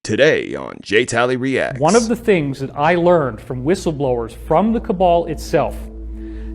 Today on J-Tally Reacts. One of the things that I learned from whistleblowers from the cabal itself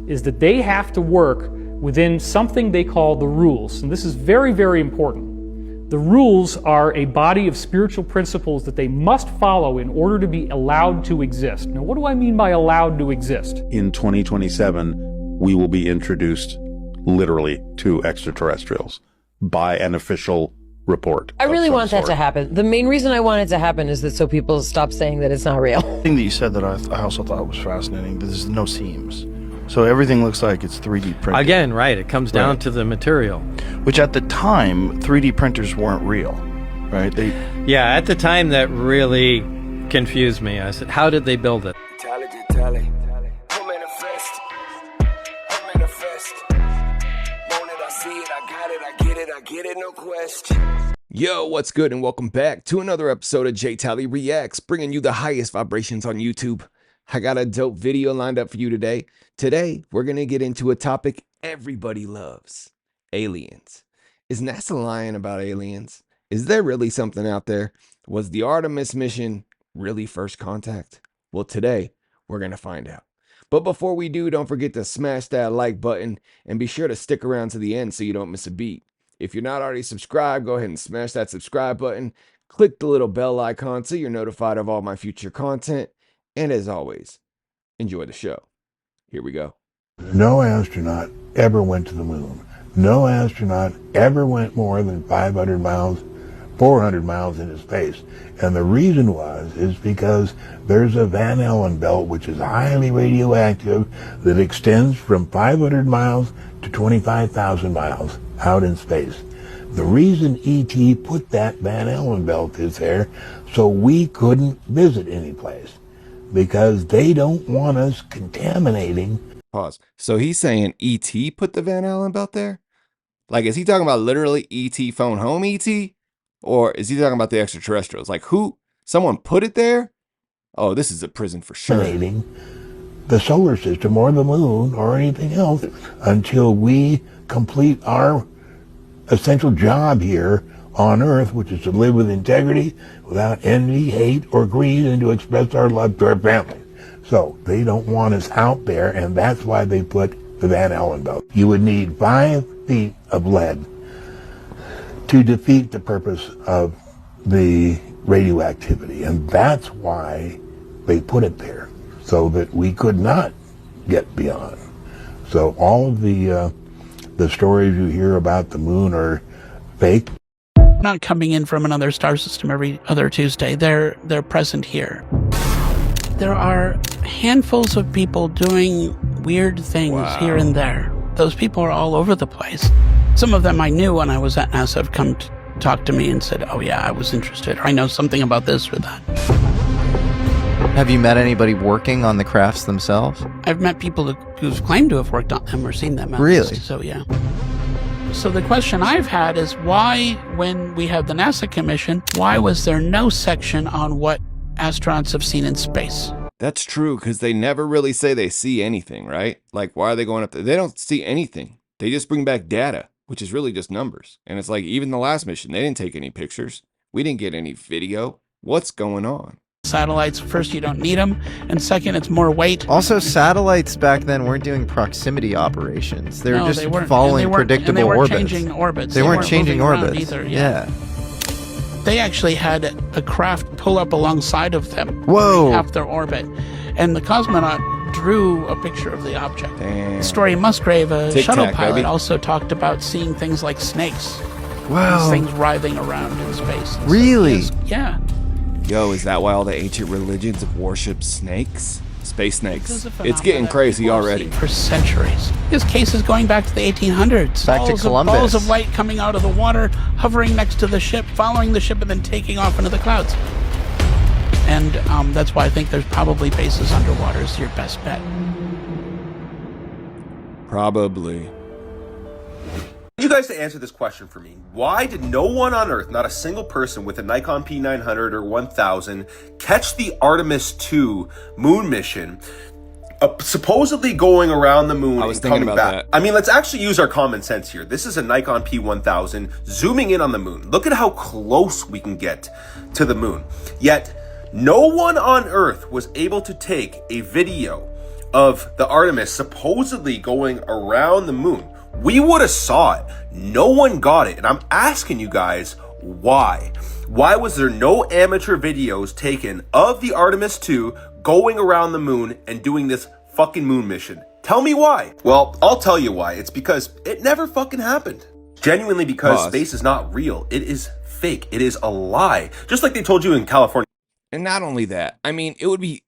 is that they have to work within something they call the rules. And this is very, very important. The rules are a body of spiritual principles that they must follow in order to be allowed to exist. Now, what do I mean by allowed to exist? In 2027, we will be introduced literally to extraterrestrials by an official report. I really want that to happen. The main reason I want it to happen is that so people stop saying that it's not real. The thing that you said that I also thought was fascinating, there's no seams. So everything looks like it's 3D printed. Again, right, it comes down to the material. Which at the time, 3D printers weren't real, right? Yeah, at the time that really confused me. I said, how did they build it? Yo, what's good and welcome back to another episode of J-Tally Reacts, bringing you the highest vibrations on YouTube. I got a dope video lined up for you today. Today, we're going to get into a topic everybody loves. Aliens. Is NASA lying about aliens? Is there really something out there? Was the Artemis mission really first contact? Well, today, we're going to find out. But before we do, don't forget to smash that like button and be sure to stick around to the end so you don't miss a beat. If you're not already subscribed, go ahead and smash that subscribe button. Click the little bell icon so you're notified of all my future content. And as always, enjoy the show. Here we go. No astronaut ever went to the moon. No astronaut ever went more than 500 miles, 400 miles into space. And the reason is because there's a Van Allen belt, which is highly radioactive, that extends from 500 miles to 25,000 miles out in space. The reason E.T. put that Van Allen belt is there so we couldn't visit any place, because they don't want us contaminating. Pause. So he's saying E.T. put the Van Allen belt there? Like, is he talking about literally E.T. phone home E.T.? Or is he talking about the extraterrestrials? Like, who? Someone put it there? Oh, this is a prison for sure. The solar system or the moon or anything else until we complete our essential job here on Earth, which is to live with integrity, without envy, hate, or greed, and to express our love to our family. So they don't want us out there, and that's why they put the Van Allen belt. You would need 5 feet of lead to defeat the purpose of the radioactivity, and that's why they put it there, so that we could not get beyond. So all of the stories you hear about the moon are fake. Not coming in from another star system every other Tuesday. They're present here. There are handfuls of people doing weird things here and there. Those people are all over the place. Some of them I knew when I was at NASA have come to talk to me and said, oh yeah, I was interested, or I know something about this or that. Have you met anybody working on the crafts themselves? I've met people who've claimed to have worked on them or seen them. Really? So yeah. So the question I've had is why, when we had the NASA commission, why was there no section on what astronauts have seen in space? That's true, because they never really say they see anything, right? Like, why are they going up there? They don't see anything. They just bring back data, which is really just numbers. And it's like, even the last mission, they didn't take any pictures. We didn't get any video. What's going on? Satellites, first, you don't need them, and second, it's more weight. Also, satellites back then weren't doing proximity operations. They were just following predictable orbits. Changing orbits. They weren't changing orbits either. Yeah. They actually had a craft pull up alongside of them. Whoa. Half their orbit. And the cosmonaut drew a picture of the object. Damn. Story Musgrave, a shuttle pilot, baby, also talked about seeing things like snakes. Wow. These things writhing around in space. Really? Yeah. Yo, is that why all the ancient religions worship snakes? Space snakes. This is a It's getting phenomenon crazy people have already. seen for centuries. His case is going back to the 1800s. Back to Columbus. Balls of light coming out of the water, hovering next to the ship, following the ship, and then taking off into the clouds. And that's why I think there's probably bases underwater is your best bet. Probably. I need you guys to answer this question for me. Why did no one on Earth, not a single person with a Nikon P900 or 1000, catch the Artemis II moon mission supposedly going around the moon and coming back. That. I mean, let's actually use our common sense here. This is a Nikon P1000 zooming in on the moon. Look at how close we can get to the moon. Yet, no one on Earth was able to take a video of the Artemis supposedly going around the moon. We would have saw it. No one got it. And I'm asking you guys, why? Why was there no amateur videos taken of the Artemis II going around the moon and doing this fucking moon mission? Tell me why. Well, I'll tell you why. It's because it never fucking happened. Genuinely, because space is not real. It is fake. It is a lie. Just like they told you in California. And not only that, I mean, it would be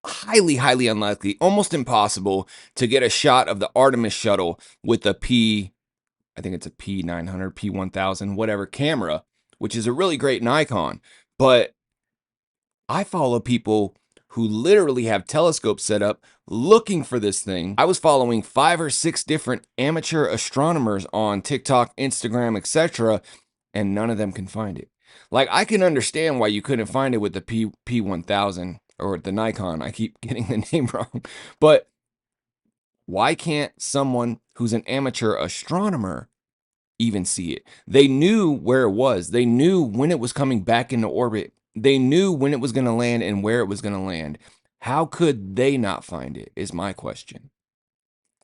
highly, highly unlikely, almost impossible to get a shot of the Artemis shuttle with a I think it's a P900, P1000, whatever camera, which is a really great Nikon. But I follow people who literally have telescopes set up looking for this thing. I was following 5 or 6 different amateur astronomers on TikTok, Instagram, etc., and none of them can find it. Like, I can understand why you couldn't find it with the P1000 or the Nikon. I keep getting the name wrong. But why can't someone who's an amateur astronomer even see it? They knew where it was. They knew when it was coming back into orbit. They knew when it was going to land and where it was going to land. How could they not find it, is my question.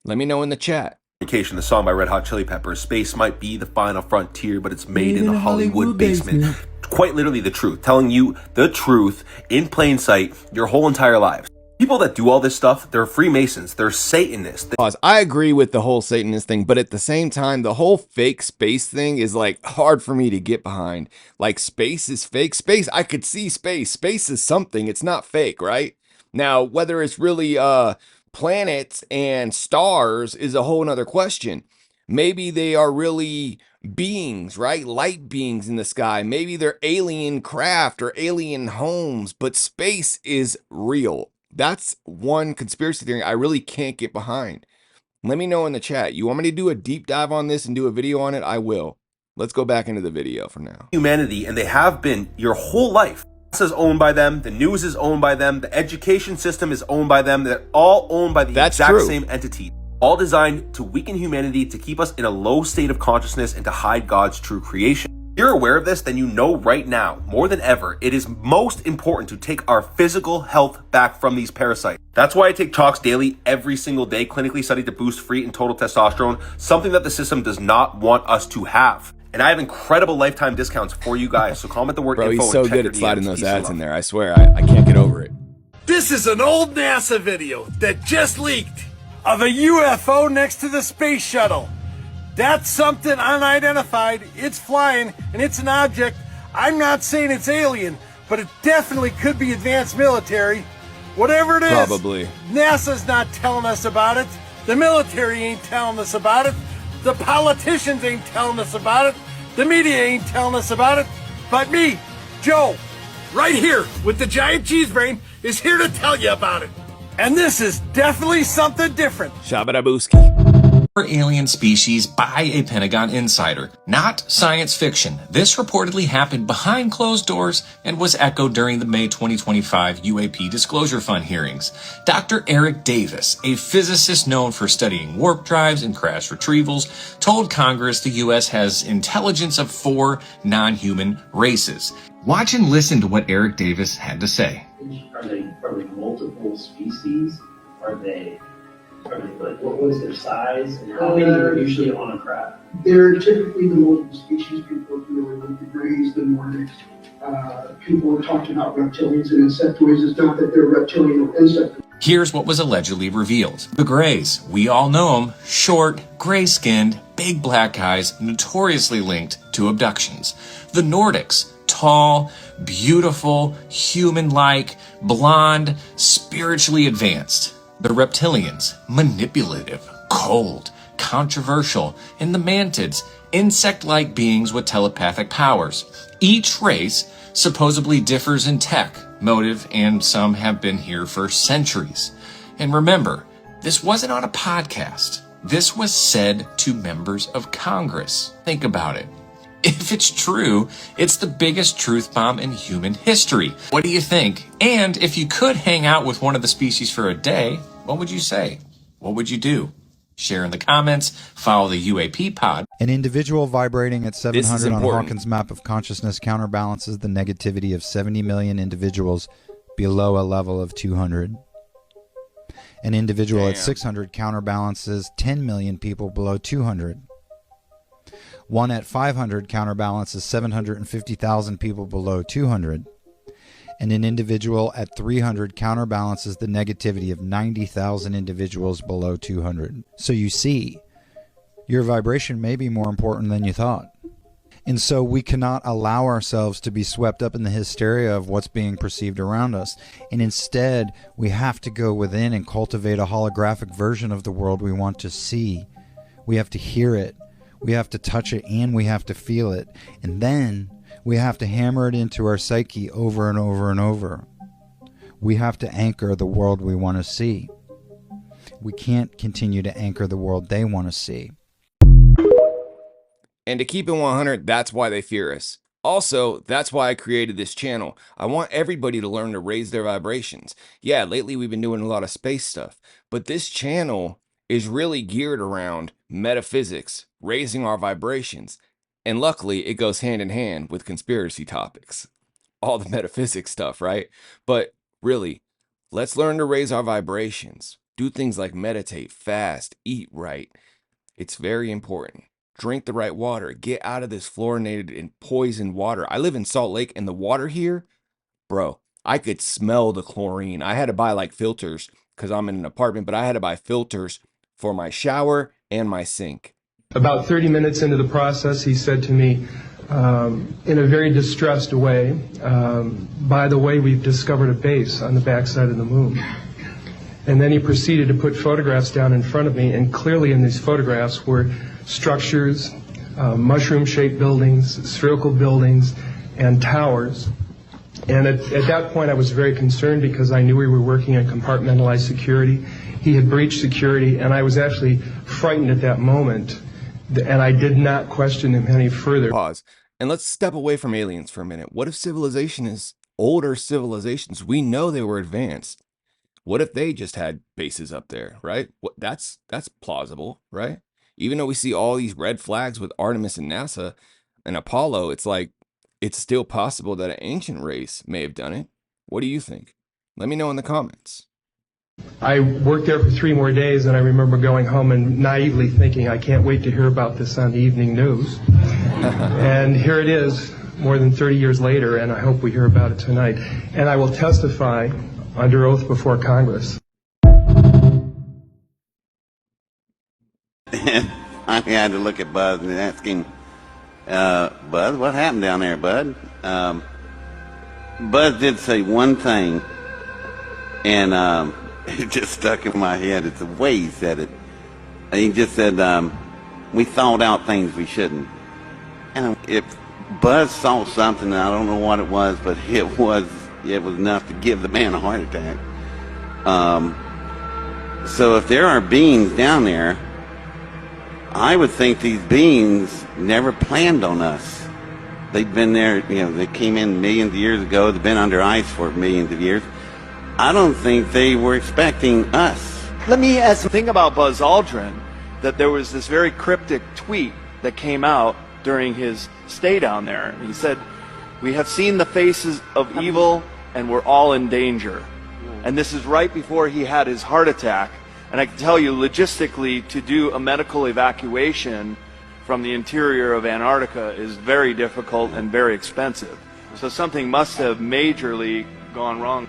Let me know in the chat. The song by Red Hot Chili Peppers, space might be the final frontier, but it's made in a Hollywood basement. Quite literally the truth, telling you the truth in plain sight your whole entire lives. People that do all this stuff, they're Freemasons, they're Satanists. I agree with the whole Satanist thing, but at the same time, the whole fake space thing is like hard for me to get behind. Like, space is fake. Space, I could see space. Space is something. It's not fake, right? Now, whether it's really planets and stars is a whole nother question. Maybe they are really beings, right? Light beings in the sky. Maybe they're alien craft or alien homes, but space is real. That's one conspiracy theory I really can't get behind. Let me know in the chat. You want me to do a deep dive on this and do a video on it? I will. Let's go back into the video for now. Humanity, and they have been your whole life. NASA is owned by them. The news is owned by them. The education system is owned by them. They're all owned by the exact same entity. All designed to weaken humanity, to keep us in a low state of consciousness, and to hide God's true creation. If you're aware of this, then you know right now, more than ever, it is most important to take our physical health back from these parasites. That's why I take Chalks daily, every single day, clinically studied to boost free and total testosterone, something that the system does not want us to have. And I have incredible lifetime discounts for you guys, so comment the word info. He's so good at sliding those ads in there, I swear, I can't get over it. This is an old NASA video that just leaked of a UFO next to the space shuttle. That's something unidentified. It's flying, and it's an object. I'm not saying it's alien, but it definitely could be advanced military. Whatever it is, probably. NASA's not telling us about it. The military ain't telling us about it. The politicians ain't telling us about it. The media ain't telling us about it. But me, Joe, right here with the giant cheese brain, is here to tell you about it. And this is definitely something different. Shabadabooski. Alien species by a Pentagon insider. Not science fiction. This reportedly happened behind closed doors and was echoed during the May 2025 UAP Disclosure Fund hearings. Dr. Eric Davis, a physicist known for studying warp drives and crash retrievals, told Congress the U.S. has intelligence of 4 non-human races. Watch and listen to what Eric Davis had to say. Are they multiple species? Are they like, what was their size, and how many are usually on a craft? They're typically the multiple species. People are familiar with the Greys, the Nordics. People are talking about reptilians and insectoids. It's not that they're reptilian or insectoids. Here's what was allegedly revealed. The Greys, we all know them, short, gray-skinned, big black eyes, notoriously linked to abductions. The Nordics, tall, beautiful, human-like, blonde, spiritually advanced. The reptilians, manipulative, cold, controversial, and the mantids, insect-like beings with telepathic powers. Each race supposedly differs in tech, motive, and some have been here for centuries. And remember, this wasn't on a podcast. This was said to members of Congress. Think about it. If it's true, it's the biggest truth bomb in human history. What do you think? And if you could hang out with one of the species for a day, What would you say? What would you do? Share in the comments, follow the UAP pod. An individual vibrating at 700 on Hawkins' map of consciousness counterbalances the negativity of 70 million individuals below a level of 200. An individual at 600 counterbalances 10 million people below 200. One at 500 counterbalances 750,000 people below 200. And an individual at 300 counterbalances the negativity of 90,000 individuals below 200. So you see, your vibration may be more important than you thought. And so we cannot allow ourselves to be swept up in the hysteria of what's being perceived around us. And instead, we have to go within and cultivate a holographic version of the world we want to see. We have to hear it, we have to touch it, and we have to feel it. And then we have to hammer it into our psyche over and over and over. We have to anchor the world we want to see. We can't continue to anchor the world they want to see. And to keep it 100, that's why they fear us. Also, that's why I created this channel. I want everybody to learn to raise their vibrations. Yeah, lately we've been doing a lot of space stuff, but this channel is really geared around metaphysics, raising our vibrations. And luckily, it goes hand in hand with conspiracy topics. All the metaphysics stuff, right? But really, let's learn to raise our vibrations. Do things like meditate, fast, eat right. It's very important. Drink the right water. Get out of this fluorinated and poisoned water. I live in Salt Lake, and the water here, bro, I could smell the chlorine. I had to buy like filters because I'm in an apartment, but I had to buy filters for my shower and my sink. About 30 minutes into the process, he said to me, in a very distressed way, by the way, we've discovered a base on the backside of the moon. And then he proceeded to put photographs down in front of me, and clearly in these photographs were structures, mushroom-shaped buildings, spherical buildings, and towers. And at that point, I was very concerned because I knew we were working on compartmentalized security. He had breached security, and I was actually frightened at that moment. And I did not question him any further. Pause. And let's step away from aliens for a minute. What if civilization is older civilizations? We know they were advanced. What if they just had bases up there, right? That's plausible, right? Even though we see all these red flags with Artemis and NASA and Apollo, it's like, it's still possible that an ancient race may have done it. What do you think? Let me know in the comments. I worked there for 3 more days, and I remember going home and naively thinking, I can't wait to hear about this on the evening news. And here it is, more than 30 years later, and I hope we hear about it tonight. And I will testify under oath before Congress. I had to look at Buzz and ask him, Buzz, what happened down there, Bud? Buzz did say one thing, and it just stuck in my head. It's the way he said it. He just said, we thought out things we shouldn't. And if Buzz saw something, I don't know what it was, but it was enough to give the man a heart attack. So if there are beings down there, I would think these beings never planned on us. They've been there, they came in millions of years ago. They've been under ice for millions of years. I don't think they were expecting us. Let me add something about Buzz Aldrin, that there was this very cryptic tweet that came out during his stay down there. He said, we have seen the faces of evil and we're all in danger. And this is right before he had his heart attack. And I can tell you, logistically, to do a medical evacuation from the interior of Antarctica is very difficult and very expensive. So something must have majorly gone wrong.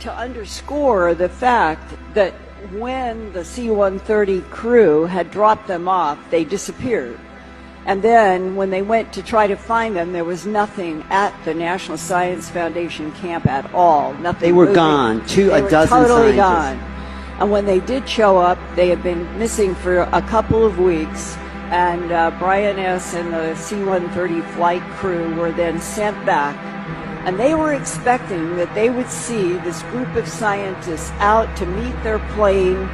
To underscore the fact that when the C-130 crew had dropped them off, they disappeared. And then when they went to try to find them, there was nothing at the National Science Foundation camp at all. Nothing. They were gone. A dozen totally scientists. Gone. And when they did show up, they had been missing for a couple of weeks. And Brian S. and the C-130 flight crew were then sent back. And they were expecting that they would see this group of scientists out to meet their plane,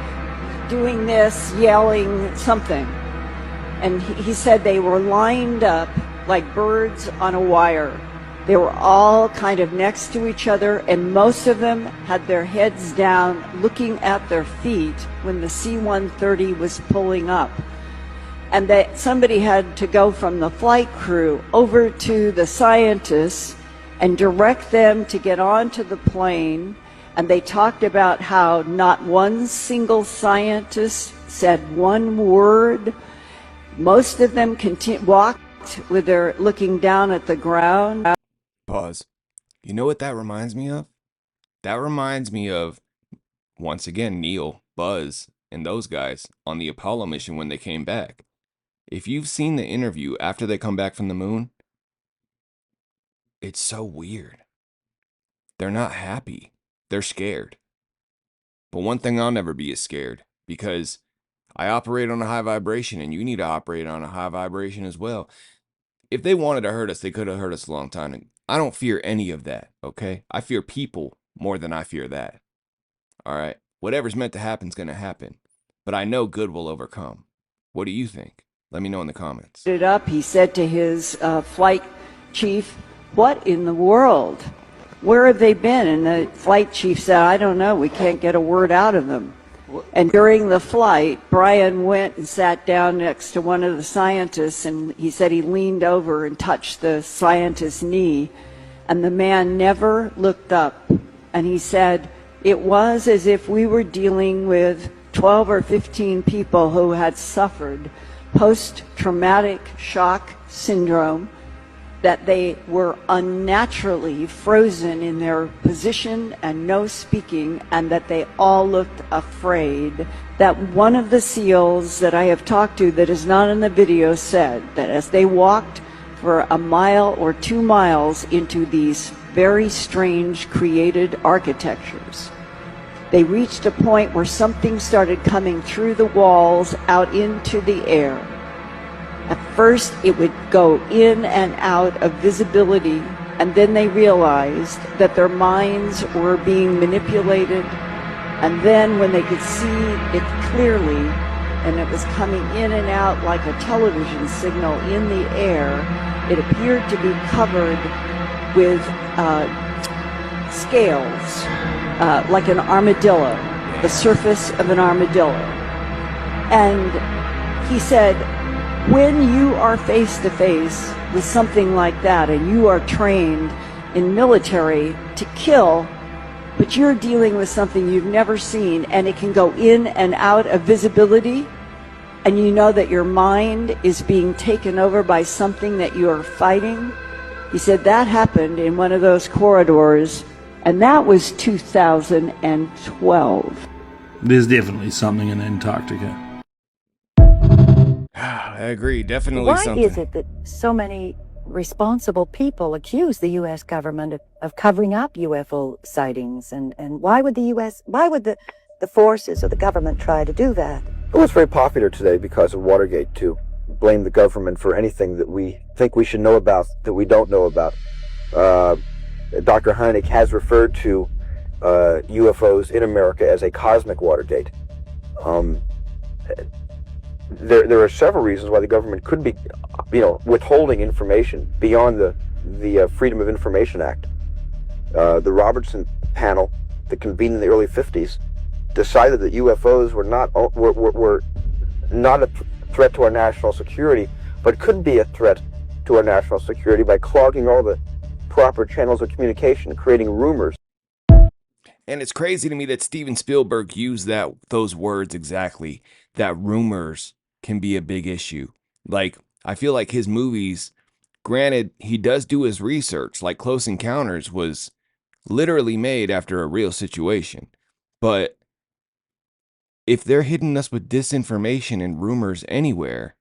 doing this, yelling, something. And he said they were lined up like birds on a wire. They were all kind of next to each other, and most of them had their heads down looking at their feet when the C-130 was pulling up. And that somebody had to go from the flight crew over to the scientists and direct them to get onto the plane. And they talked about how not one single scientist said one word. Most of them walked with their looking down at the ground. Pause. You know what that reminds me of? That reminds me of, once again, Neil, Buzz, and those guys on the Apollo mission when they came back. If you've seen the interview after they come back from the moon, it's so weird. They're not happy. They're scared. But one thing I'll never be is scared, because I operate on a high vibration, and you need to operate on a high vibration as well. If they wanted to hurt us, they could have hurt us a long time ago. I don't fear any of that, okay? I fear people more than I fear that. All right? Whatever's meant to happen is going to happen. But I know good will overcome. What do you think? Let me know in the comments. He said to his flight chief, "What in the world? Where have they been?" And the flight chief said, "I don't know. We can't get a word out of them." And during the flight, Brian went and sat down next to one of the scientists, and he said he leaned over and touched the scientist's knee, and the man never looked up. And he said, it was as if we were dealing with 12 or 15 people who had suffered post-traumatic shock syndrome, that they were unnaturally frozen in their position and no speaking, and that they all looked afraid. That one of the SEALs that I have talked to that is not in the video said that as they walked for a mile or 2 miles into these very strange created architectures, they reached a point where something started coming through the walls out into the air. At first, it would go in and out of visibility, and then they realized that their minds were being manipulated, and then when they could see it clearly, and it was coming in and out like a television signal in the air, it appeared to be covered with scales, like an armadillo, the surface of an armadillo. And he said, when you are face to face with something like that, and you are trained in military to kill, but you're dealing with something you've never seen, and it can go in and out of visibility, and you know that your mind is being taken over by something that you are fighting. He said that happened in one of those corridors, and that was 2012. There's definitely something in Antarctica. I agree, definitely Why something. is it that so many responsible people accuse the U.S. government of covering up UFO sightings? And why would the forces or the government try to do that? Well, it's very popular today because of Watergate to blame the government for anything that we think we should know about that we don't know about. Dr. Hynek has referred to UFOs in America as a cosmic Watergate. There are several reasons why the government could be, withholding information beyond the Freedom of Information Act. The Robertson panel that convened in the early 50s decided that UFOs were not a threat to our national security, but could be a threat to our national security by clogging all the proper channels of communication, creating rumors. And it's crazy to me that Steven Spielberg used those words exactly, that rumors can be a big issue. Like, I feel like his movies, granted, he does do his research, like Close Encounters was literally made after a real situation. But if they're hitting us with disinformation and rumors anywhere,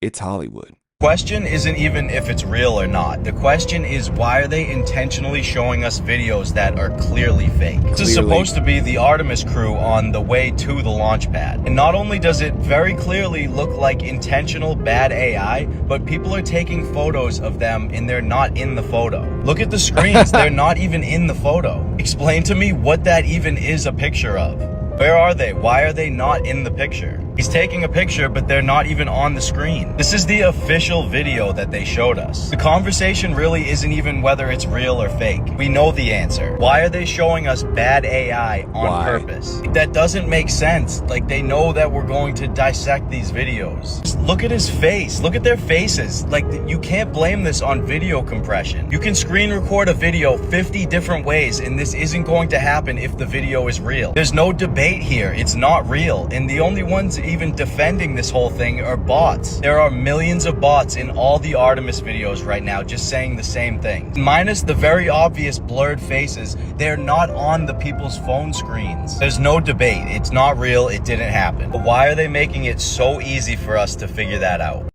it's Hollywood. The question isn't even if it's real or not. The question is, why are they intentionally showing us videos that are clearly fake? This is supposed to be the Artemis crew on the way to the launch pad. And not only does it very clearly look like intentional bad AI, but people are taking photos of them and they're not in the photo. Look at the screens, they're not even in the photo. Explain to me what that even is a picture of. Where are they? Why are they not in the picture? He's taking a picture, but they're not even on the screen. This is the official video that they showed us. The conversation really isn't even whether it's real or fake. We know the answer. Why are they showing us bad AI on purpose? That doesn't make sense. Like, they know that we're going to dissect these videos. Just look at his face. Look at their faces. Like, you can't blame this on video compression. You can screen record a video 50 different ways, and this isn't going to happen if the video is real. There's no debate here. It's not real. And the only ones even defending this whole thing are bots. There are millions of bots in all the Artemis videos right now just saying the same thing. Minus the very obvious blurred faces, they're not on the people's phone screens. There's no debate. It's not real. It didn't happen. But why are they making it so easy for us to figure that out?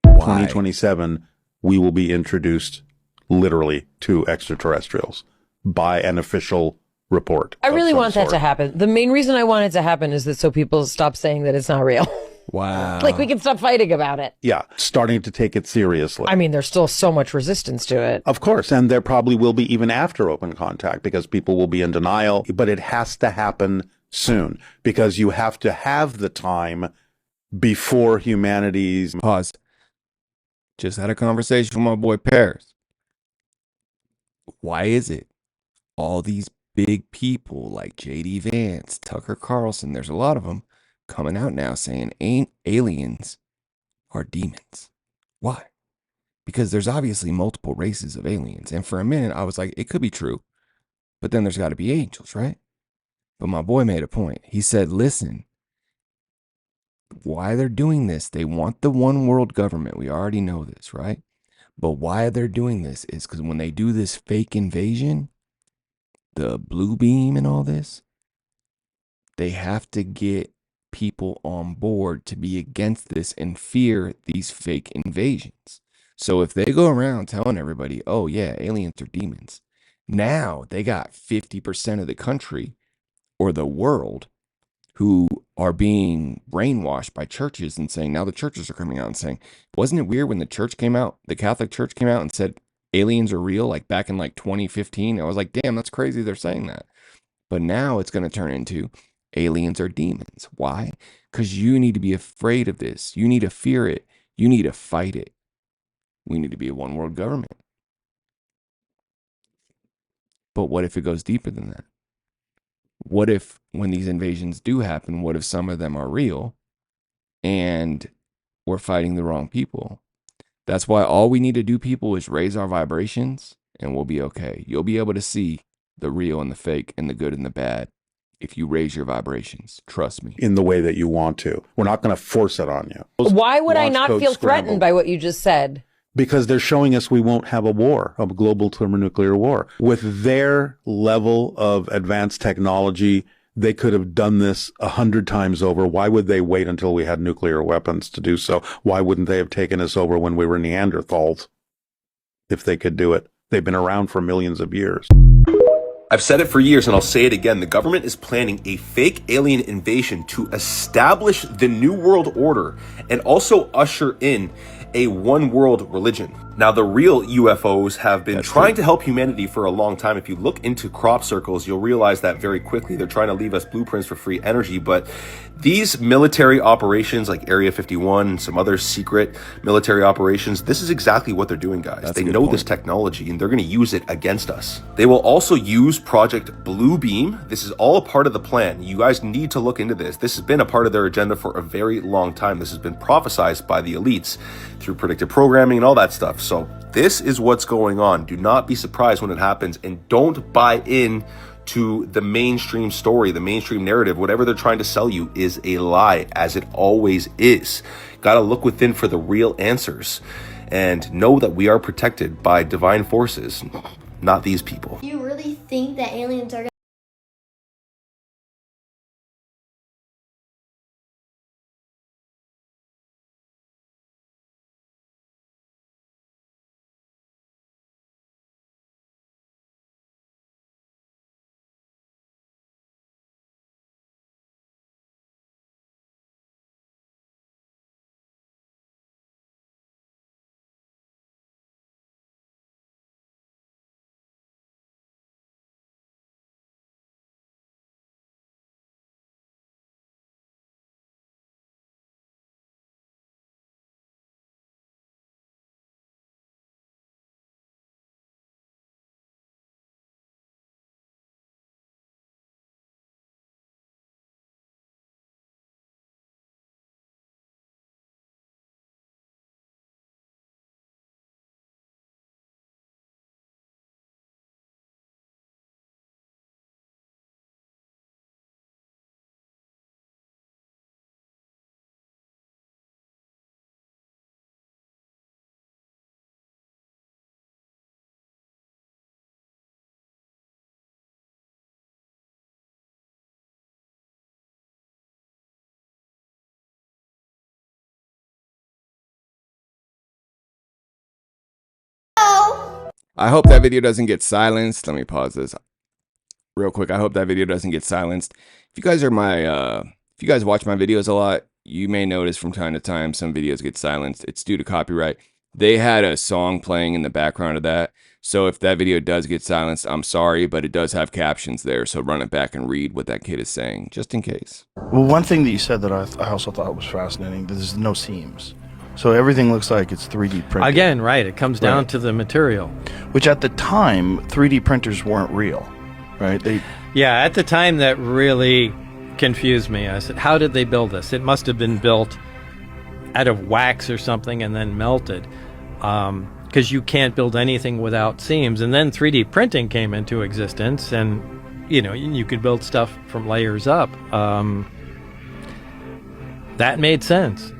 2027, we will be introduced literally to extraterrestrials by an official report. I really want that to happen. The main reason I want it to happen is that so people stop saying that it's not real. Wow. Like, we can stop fighting about it. Yeah, starting to take it seriously. I mean, there's still so much resistance to it. Of course, and there probably will be even after open contact because people will be in denial, but it has to happen soon because you have to have the time before humanity's... Pause. Just had a conversation with my boy Pears. Why is it all these big people like J.D. Vance, Tucker Carlson, there's a lot of them coming out now saying aliens are demons? Why? Because there's obviously multiple races of aliens. And for a minute, I was like, it could be true. But then there's got to be angels, right? But my boy made a point. He said, listen, why they're doing this, they want the one world government. We already know this, right? But why they're doing this is because when they do this fake invasion, the blue beam and all this, they have to get people on board to be against this and fear these fake invasions. So if they go around telling everybody, oh yeah, aliens are demons, now they got 50% of the country or the world who are being brainwashed by churches and saying, now the churches are coming out and saying, wasn't it weird when the church came out, the Catholic Church came out and said aliens are real, like back in like 2015? I was like, damn, that's crazy they're saying that. But now it's going to turn into aliens are demons. Why? Because you need to be afraid of this. You need to fear it. You need to fight it. We need to be a one world government. But what if it goes deeper than that? What if when these invasions do happen, what if some of them are real and we're fighting the wrong people? That's why all we need to do, people, is raise our vibrations and we'll be okay. You'll be able to see the real and the fake and the good and the bad if you raise your vibrations. Trust me. In the way that you want to. We're not going to force it on you. Why would I not feel threatened by what you just said? Because they're showing us we won't have a war, a global thermonuclear war. With their level of advanced technology, they could have done this 100 times over. Why would they wait until we had nuclear weapons to do so? Why wouldn't they have taken us over when we were Neanderthals? If they could do it. They've been around for millions of years. I've said it for years and I'll say it again. The government is planning a fake alien invasion to establish the New World Order and also usher in a one world religion. Now, the real UFOs have been trying to help humanity for a long time. If you look into crop circles, you'll realize that very quickly. They're trying to leave us blueprints for free energy, but these military operations like Area 51 and some other secret military operations, this is exactly what they're doing, guys. They know this technology and they're going to use it against us. They will also use Project Bluebeam. This is all a part of the plan. You guys need to look into this. This has been a part of their agenda for a very long time. This has been prophesized by the elites through predictive programming and all that stuff. So this is what's going on. Do not be surprised when it happens, and don't buy in to the mainstream story, the mainstream narrative. Whatever they're trying to sell you is a lie, as it always is. Gotta look within for the real answers and know that we are protected by divine forces, not these people. Do you really think that aliens are I hope that video doesn't get silenced. Let me pause this real quick. I hope that video doesn't get silenced. If you guys are if you guys watch my videos a lot, you may notice from time to time some videos get silenced. It's due to copyright. They had a song playing in the background of that. So if that video does get silenced, I'm sorry, but it does have captions there. So run it back and read what that kid is saying, just in case. Well, one thing that you said that I also thought was fascinating, there's no seams. So everything looks like it's 3D printed. Again, right, it comes down to the material. Which at the time, 3D printers weren't real, right? Yeah, at the time that really confused me. I said, how did they build this? It must have been built out of wax or something and then melted. Because you can't build anything without seams. And then 3D printing came into existence, and you could build stuff from layers up. That made sense.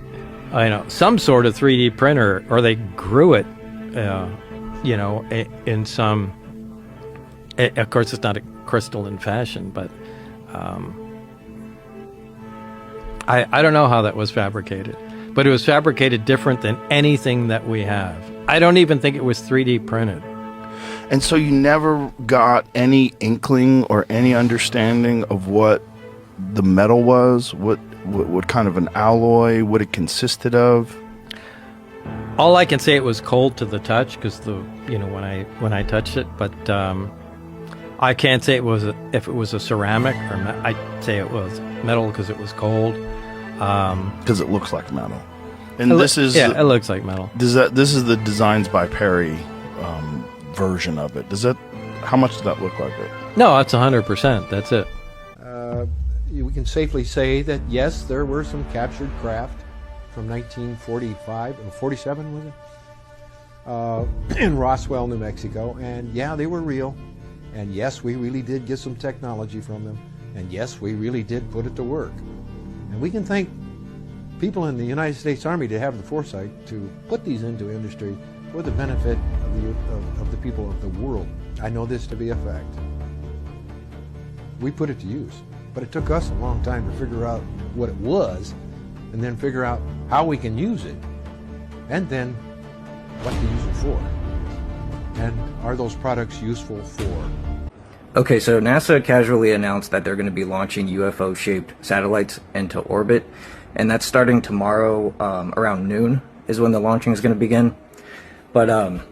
Some sort of 3D printer, or they grew it, in some. Of course, it's not a crystalline fashion, but I don't know how that was fabricated. But it was fabricated different than anything that we have. I don't even think it was 3D printed. And so you never got any inkling or any understanding of what the metal was, what kind of an alloy, what it consisted of? All I can say, it was cold to the touch because when I touched it, but I can't say if it was a ceramic or I'd say it was metal because it was cold. Because it looks like metal. And it looks like metal. This is the Designs by Perry version of it. How much does that look like it? No, that's 100%. That's it. We can safely say that yes, there were some captured craft from 1945 or 47, was it? In Roswell, New Mexico, and yeah, they were real. And yes, we really did get some technology from them. And yes, we really did put it to work. And we can thank people in the United States Army to have the foresight to put these into industry for the benefit of the people of the world. I know this to be a fact. We put it to use, but it took us a long time to figure out what it was, and then figure out how we can use it, and then what to use it for. And are those products useful for? Okay, so NASA casually announced that they're going to be launching UFO-shaped satellites into orbit, and that's starting tomorrow around noon is when the launching is going to begin. But I'm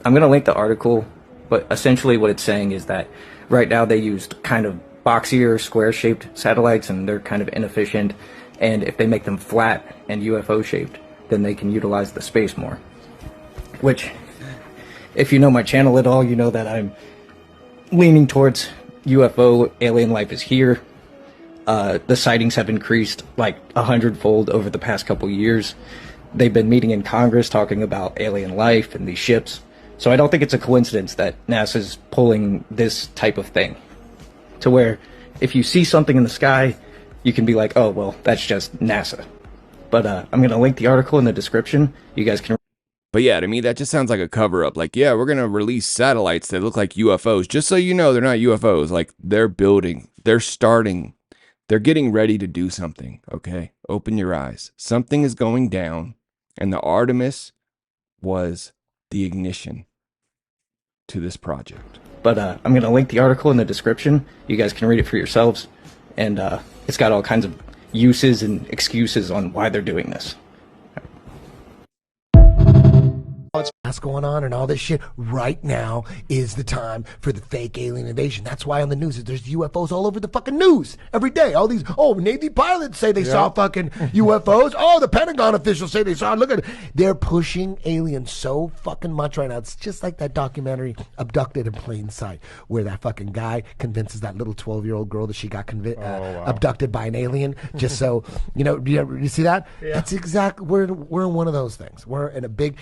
going to link the article, but essentially what it's saying is that right now they used kind of boxier, square-shaped satellites, and they're kind of inefficient, and if they make them flat and UFO-shaped, then they can utilize the space more. Which, if you know my channel at all, you know that I'm leaning towards UFO, alien life is here. The sightings have increased like 100-fold over the past couple years. They've been meeting in Congress talking about alien life and these ships. So I don't think it's a coincidence that NASA's pulling this type of thing. To where if you see something in the sky, you can be like, oh, well, that's just NASA. But I'm going to link the article in the description. You guys can... But yeah, to me, that just sounds like a cover-up. Like, yeah, we're going to release satellites that look like UFOs. Just so you know, they're not UFOs. Like, they're building. They're starting. They're getting ready to do something, okay? Open your eyes. Something is going down, and the Artemis was the ignition to this project. But I'm going to link the article in the description. You guys can read it for yourselves. And it's got all kinds of uses and excuses on why they're doing this. What's going on and all this shit right now is the time for the fake alien invasion. That's why on the news there's UFOs all over the fucking news every day. All these Navy pilots say they saw fucking UFOs. Oh, the Pentagon officials say they saw. Look at it. They're pushing aliens so fucking much right now. It's just like that documentary Abducted in Plain Sight, where that fucking guy convinces that little 12-year-old girl that she got abducted by an alien just so you see that? Yeah. That's exactly we're in one of those things. We're in a big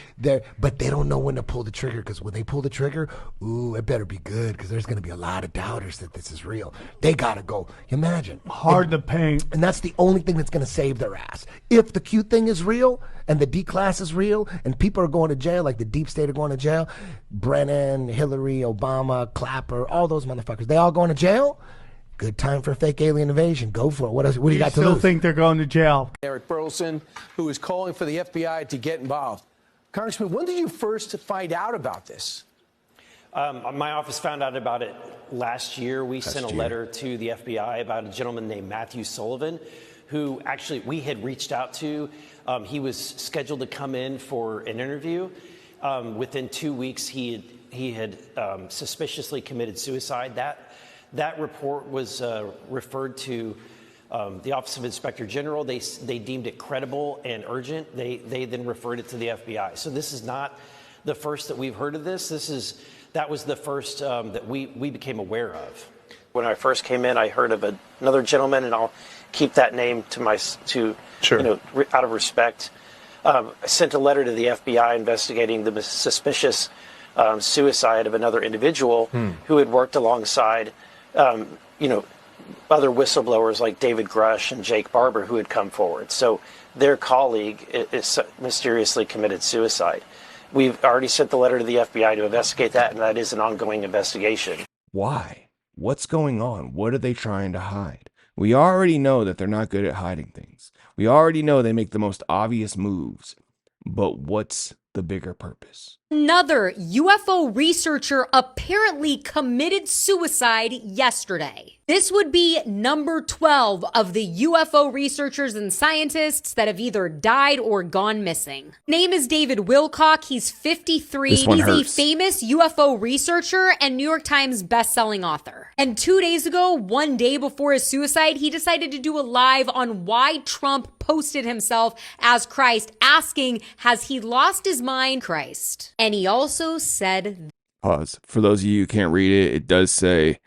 but they don't know when to pull the trigger, because when they pull the trigger, ooh, it better be good, because there's going to be a lot of doubters that this is real. They got to go. Imagine. Hard to paint. And that's the only thing that's going to save their ass. If the cute thing is real, and the D class is real, and people are going to jail, like the deep state are going to jail, Brennan, Hillary, Obama, Clapper, all those motherfuckers, they all going to jail? Good time for fake alien invasion. Go for it. What do you got to lose? I still think they're going to jail. Eric Burleson, who is calling for the FBI to get involved. Congressman, when did you first find out about this? My office found out about it last year. We sent a letter to the FBI about a gentleman named Matthew Sullivan, who actually we had reached out to. He was scheduled to come in for an interview. Within 2 weeks, he had suspiciously committed suicide. That report was referred to the Office of Inspector General. They deemed it credible and urgent. They then referred it to the FBI. So this is not the first that we've heard of this. That was the first that we became aware of. When I first came in, I heard of another gentleman, and I'll keep that name to sure. Out of respect. I sent a letter to the FBI investigating the suspicious suicide of another individual who had worked alongside, other whistleblowers like David Grush and Jake Barber who had come forward. So their colleague is mysteriously committed suicide. We've already sent the letter to the FBI to investigate that, and that is an ongoing investigation. Why? What's going on? What are they trying to hide? We already know that they're not good at hiding things. We already know they make the most obvious moves. But what's the bigger purpose? Another UFO researcher apparently committed suicide yesterday. This would be number 12 of the UFO researchers and scientists that have either died or gone missing. Name is David Wilcock. He's 53. He's a famous UFO researcher and New York Times bestselling author. And 2 days ago, one day before his suicide, he decided to do a live on why Trump posted himself as Christ, asking, has he lost his mind, Christ? And he also said... Pause. For those of you who can't read it, it does say...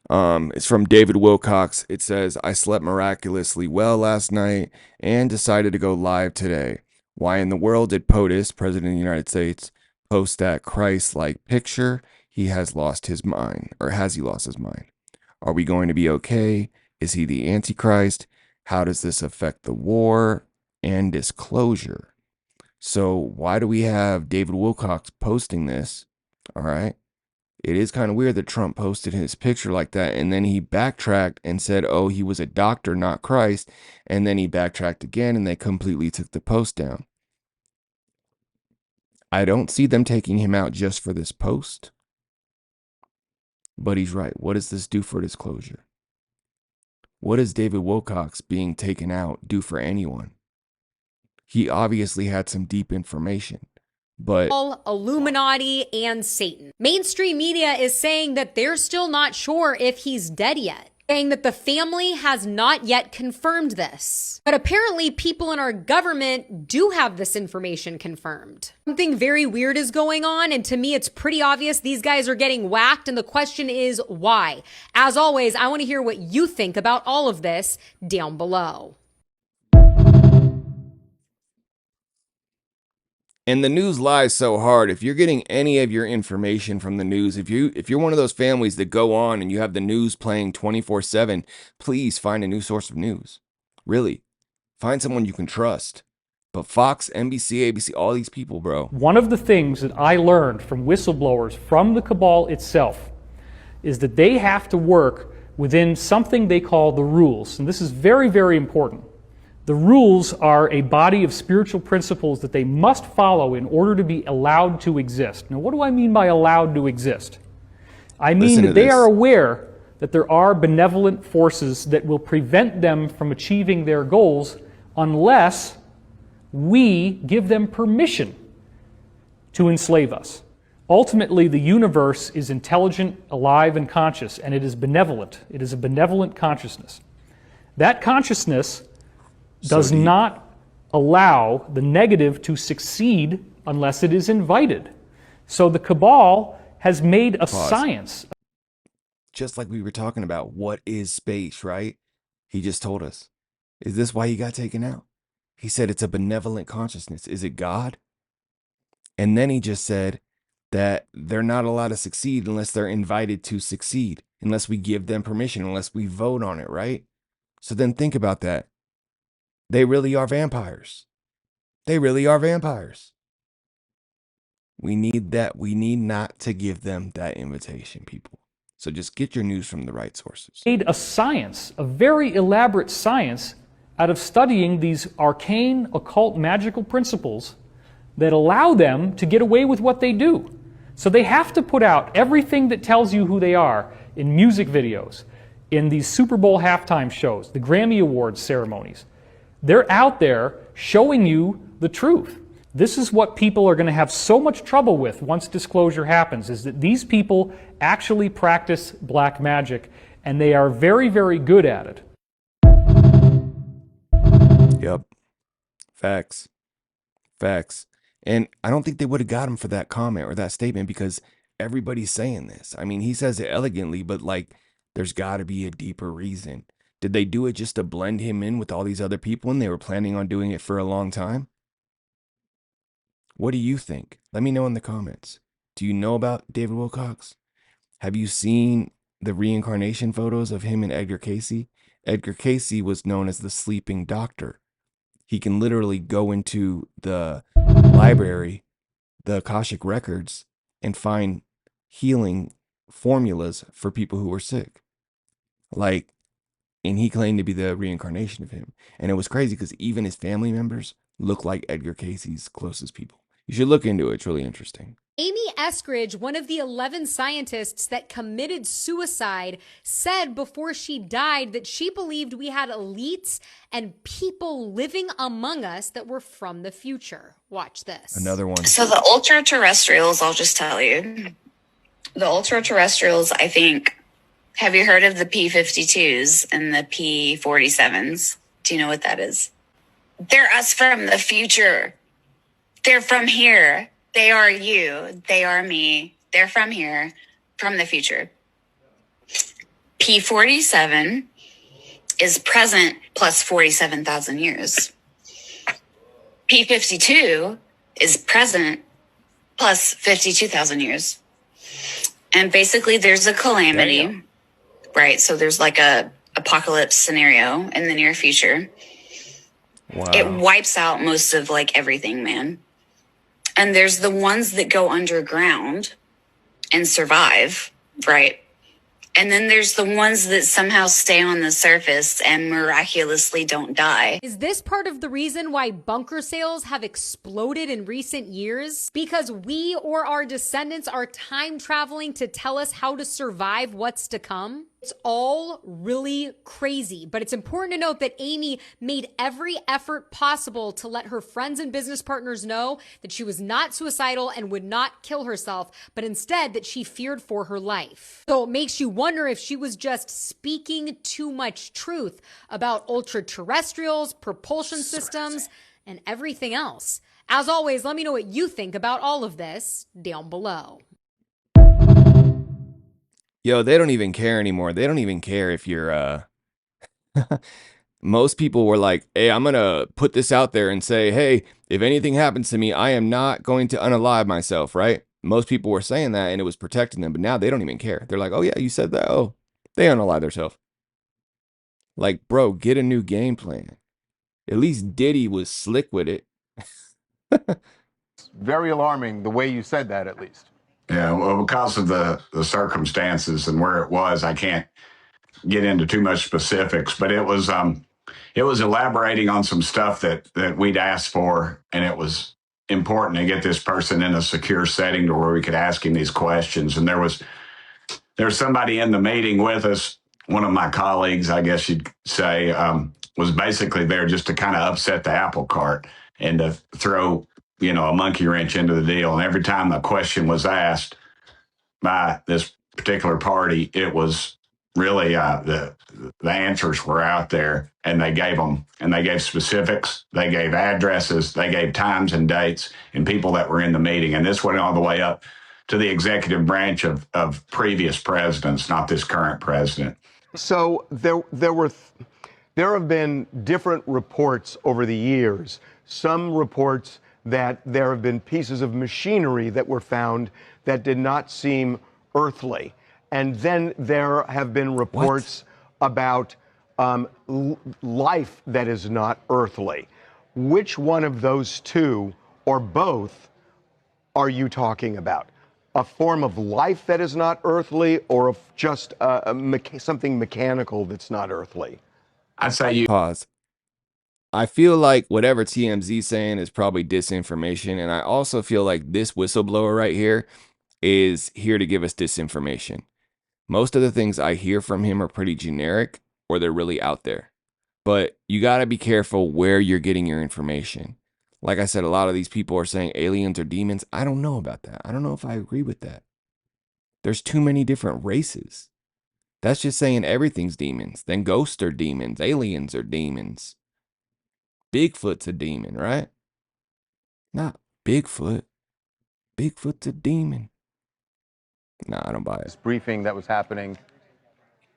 it's from David Wilcox. It says, I slept miraculously well last night and decided to go live today. Why in the world did POTUS, President of the United States, post that Christ-like picture? He has lost his mind. Or has he lost his mind? Are we going to be okay? Is he the Antichrist? How does this affect the war and disclosure? So why do we have David Wilcox posting this? All right. It is kind of weird that Trump posted his picture like that, and then he backtracked and said, oh, he was a doctor, not Christ, and then he backtracked again, and they completely took the post down. I don't see them taking him out just for this post, but he's right. What does this do for disclosure? What does David Wilcox being taken out do for anyone? He obviously had some deep information. But Illuminati and Satan. Mainstream media is saying that they're still not sure if he's dead yet, saying that the family has not yet confirmed this. But apparently people in our government do have this information confirmed. Something very weird is going on, and to me it's pretty obvious these guys are getting whacked, and the question is why? As always, I want to hear what you think about all of this down below. And the news lies so hard. If you're getting any of your information from the news, if you're one of those families that go on and you have the news playing 24/7, please find a new source of news. Really, find someone you can trust. But Fox, NBC, ABC, all these people, bro. One of the things that I learned from whistleblowers from the cabal itself is that they have to work within something they call the rules. And this is very, very important. The rules are a body of spiritual principles that they must follow in order to be allowed to exist. Now, what do I mean by allowed to exist? I mean that they are aware that there are benevolent forces that will prevent them from achieving their goals unless we give them permission to enslave us. Ultimately, the universe is intelligent, alive, and conscious, and it is benevolent. It is a benevolent consciousness. That consciousness does not allow the negative to succeed unless it is invited. So the cabal has made a science. Just like we were talking about, what is space, right? He just told us. Is this why he got taken out? He said it's a benevolent consciousness. Is it God? And then he just said that they're not allowed to succeed unless they're invited to succeed, unless we give them permission, unless we vote on it, right? So then think about that. They really are vampires. They really are vampires. We need that. We need not to give them that invitation, people. So just get your news from the right sources. Made a science, a very elaborate science, out of studying these arcane, occult, magical principles that allow them to get away with what they do. So they have to put out everything that tells you who they are in music videos, in these Super Bowl halftime shows, the Grammy Awards ceremonies. They're out there showing you the truth. This is what people are going to have so much trouble with once disclosure happens, is that these people actually practice black magic, and they are very, very good at it. Yep. Facts. Facts. And I don't think they would have got him for that comment or that statement because everybody's saying this. I mean, he says it elegantly, but like, there's got to be a deeper reason. Did they do it just to blend him in with all these other people and they were planning on doing it for a long time? What do you think? Let me know in the comments. Do you know about David Wilcox? Have you seen the reincarnation photos of him and Edgar Cayce? Edgar Cayce was known as the sleeping doctor. He can literally go into the library, the Akashic records, and find healing formulas for people who were sick. Like, and he claimed to be the reincarnation of him. And it was crazy because even his family members look like Edgar Cayce's closest people. You should look into it. It's really interesting. Amy Eskridge, one of the 11 scientists that committed suicide, said before she died that she believed we had elites and people living among us that were from the future. Watch this. Another one. So the ultra-terrestrials, I'll just tell you. The ultra-terrestrials, I think, have you heard of the P-52s and the P-47s? Do you know what that is? They're us from the future. They're from here. They are you. They are me. They're from here, from the future. P-47 is present plus 47,000 years. P-52 is present plus 52,000 years. And basically there's a calamity. Damn. Right, so there's like a apocalypse scenario in the near future. Wow. It wipes out most of like everything, man. And there's the ones that go underground and survive, right? And then there's the ones that somehow stay on the surface and miraculously don't die. Is this part of the reason why bunker sales have exploded in recent years? Because we or our descendants are time traveling to tell us how to survive what's to come? It's all really crazy, but it's important to note that Amy made every effort possible to let her friends and business partners know that she was not suicidal and would not kill herself, but instead that she feared for her life. So it makes you wonder if she was just speaking too much truth about ultra-terrestrials, propulsion systems, and everything else. As always, let me know what you think about all of this down below. Yo, they don't even care anymore. They don't even care if you're, most people were like, hey, I'm going to put this out there and say, hey, if anything happens to me, I am not going to unalive myself, right? Most people were saying that and it was protecting them, but now they don't even care. They're like, oh yeah, you said that. Oh, they unalive themselves. Like, bro, get a new game plan. At least Diddy was slick with it. It's very alarming the way you said that, at least. Yeah, well, because of the circumstances and where it was, I can't get into too much specifics, but it was elaborating on some stuff that we'd asked for, and it was important to get this person in a secure setting to where we could ask him these questions. And there was somebody in the meeting with us, one of my colleagues, I guess you'd say, was basically there just to kind of upset the apple cart and to throw a monkey wrench into the deal. And every time a question was asked by this particular party, it was really the answers were out there, and they gave them, and they gave specifics, they gave addresses, they gave times and dates and people that were in the meeting. And this went all the way up to the executive branch of previous presidents, not this current president. So there have been different reports over the years. Some reports that there have been pieces of machinery that were found that did not seem earthly. And then there have been reports about life that is not earthly. Which one of those two, or both, are you talking about? A form of life that is not earthly, or just something mechanical that's not earthly? I'd say you pause. I feel like whatever TMZ's saying is probably disinformation. And I also feel like this whistleblower right here, is here to give us disinformation. Most of the things I hear from him are pretty generic or they're really out there. But you got to be careful where you're getting your information. Like I said, a lot of these people are saying aliens are demons. I don't know about that. I don't know if I agree with that. There's too many different races. That's just saying everything's demons. Then ghosts are demons. Aliens are demons. Bigfoot's a demon, right? Not Bigfoot. Bigfoot's a demon. Nah, I don't buy it. This briefing that was happening,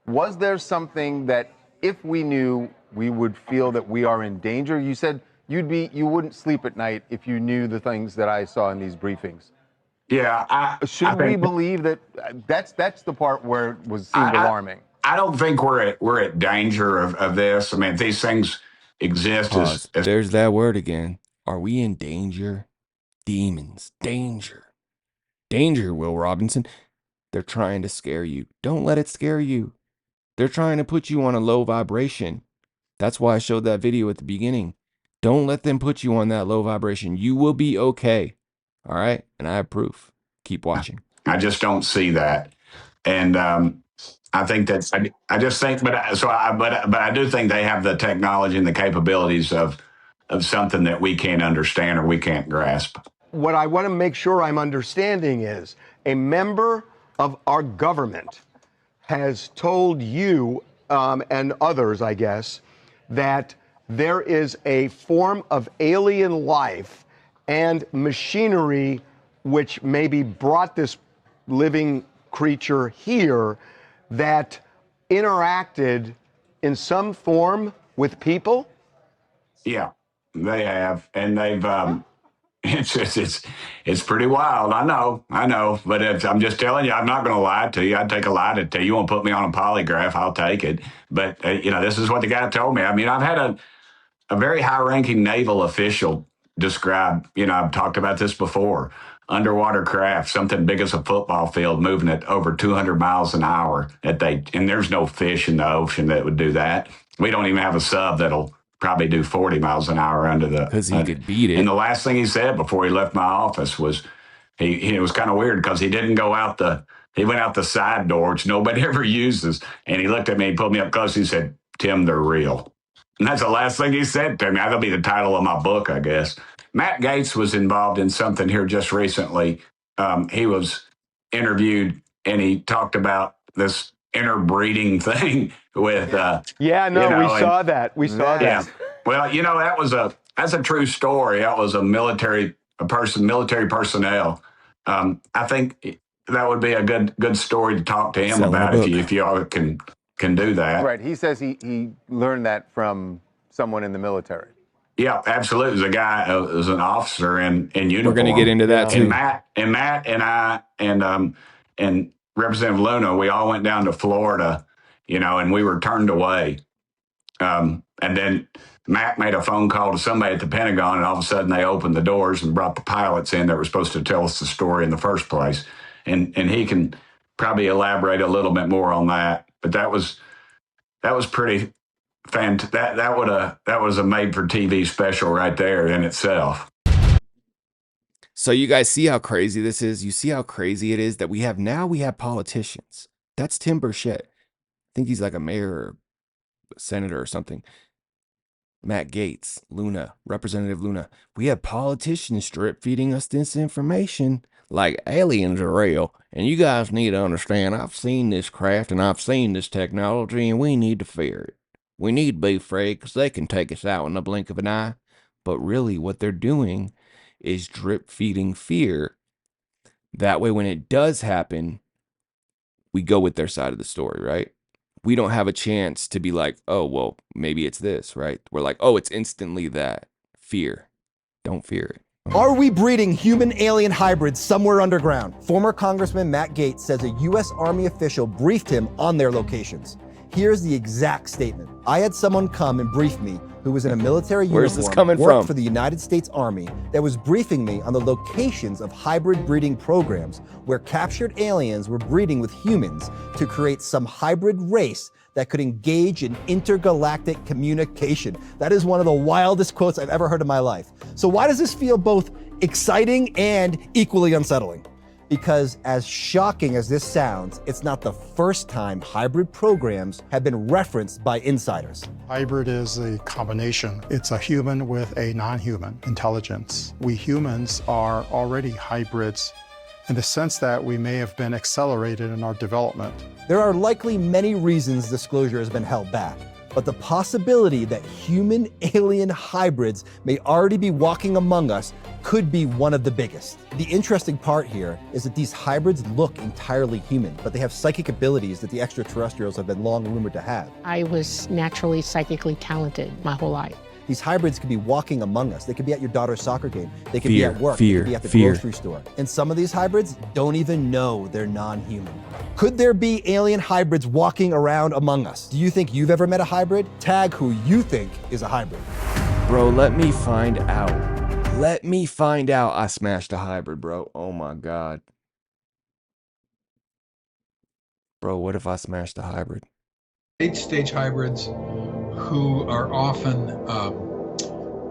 was there something that if we knew, we would feel that we are in danger? You said you wouldn't sleep at night if you knew the things that I saw in these briefings. Yeah, should we believe that? That's the part where it seemed alarming. I don't think we're at danger of this. I mean, these things exist. There's that word again. Are we in danger? Demons. Danger. Danger, Will Robinson. They're trying to scare you. Don't let it scare you. They're trying to put you on a low vibration. That's why I showed that video at the beginning. Don't let them put you on that low vibration. You will be okay. All right? And I have proof. Keep watching. I just don't see that. And I think that's, I just think, but I do think they have the technology and the capabilities of something that we can't understand or we can't grasp. What I want to make sure I'm understanding is a member of our government has told you and others, I guess, that there is a form of alien life and machinery which maybe brought this living creature here that interacted in some form with people? Yeah, they have, and they've. It's pretty wild. I know. But I'm just telling you, I'm not going to lie to you. I'd take a lie to tell you. You want to put me on a polygraph, I'll take it. But this is what the guy told me. I mean, I've had a very high-ranking naval official describe. I've talked about this before. Underwater craft, something big as a football field, moving at over 200 miles an hour. And there's no fish in the ocean that would do that. We don't even have a sub that'll probably do 40 miles an hour under the. Because he could beat it. And the last thing he said before he left my office was, it was kind of weird because he didn't go out he went out the side door, which nobody ever uses. And he looked at me, he pulled me up close, he said, "Tim, they're real." And that's the last thing he said to me. That'll be the title of my book, I guess. Matt Gaetz was involved in something here just recently. He was interviewed and he talked about this interbreeding thing with. We saw that. We saw that. Well, that's a true story. That was military personnel. I think that would be a good story to talk to him about if you all can do that. Right. He says he learned that from someone in the military. Yeah, absolutely. It was a guy, it was an officer in uniform. We're going to get into that too. And Matt and I and Representative Luna, we all went down to Florida, and we were turned away. And then Matt made a phone call to somebody at the Pentagon, and all of a sudden they opened the doors and brought the pilots in that were supposed to tell us the story in the first place. And he can probably elaborate a little bit more on that. But that was pretty fantastic. That was a made-for-TV special right there in itself. So you guys see how crazy this is? You see how crazy it is that we have politicians. That's Tim Burchett. I think he's like a mayor or a senator or something. Matt Gaetz, Luna, Representative Luna. We have politicians strip feeding us this information like aliens are real. And you guys need to understand, I've seen this craft and I've seen this technology and we need to fear it. We need to be afraid because they can take us out in the blink of an eye. But really what they're doing is drip feeding fear. That way when it does happen, we go with their side of the story, right? We don't have a chance to be like, oh, well, maybe it's this, right? We're like, oh, it's instantly that. Fear. Don't fear it. Are we breeding human-alien hybrids somewhere underground? Former Congressman Matt Gaetz says a U.S. Army official briefed him on their locations. Here's the exact statement. I had someone come and brief me who was in a military uniform, worked for the United States Army, that was briefing me on the locations of hybrid breeding programs where captured aliens were breeding with humans to create some hybrid race that could engage in intergalactic communication. That is one of the wildest quotes I've ever heard in my life. So why does this feel both exciting and equally unsettling? Because as shocking as this sounds, it's not the first time hybrid programs have been referenced by insiders. Hybrid is a combination. It's a human with a non-human intelligence. We humans are already hybrids in the sense that we may have been accelerated in our development. There are likely many reasons disclosure has been held back, but the possibility that human-alien hybrids may already be walking among us could be one of the biggest. The interesting part here is that these hybrids look entirely human, but they have psychic abilities that the extraterrestrials have been long rumored to have. I was naturally psychically talented my whole life. These hybrids could be walking among us. They could be at your daughter's soccer game. They could be at work. Fear, they could be at the fear. grocery store. And some of these hybrids don't even know they're non-human. Could there be alien hybrids walking around among us? Do you think you've ever met a hybrid? Tag who you think is a hybrid. Bro, let me find out. Let me find out I smashed a hybrid, bro. Oh my God. Bro, what if I smashed a hybrid? Late-stage hybrids who are often,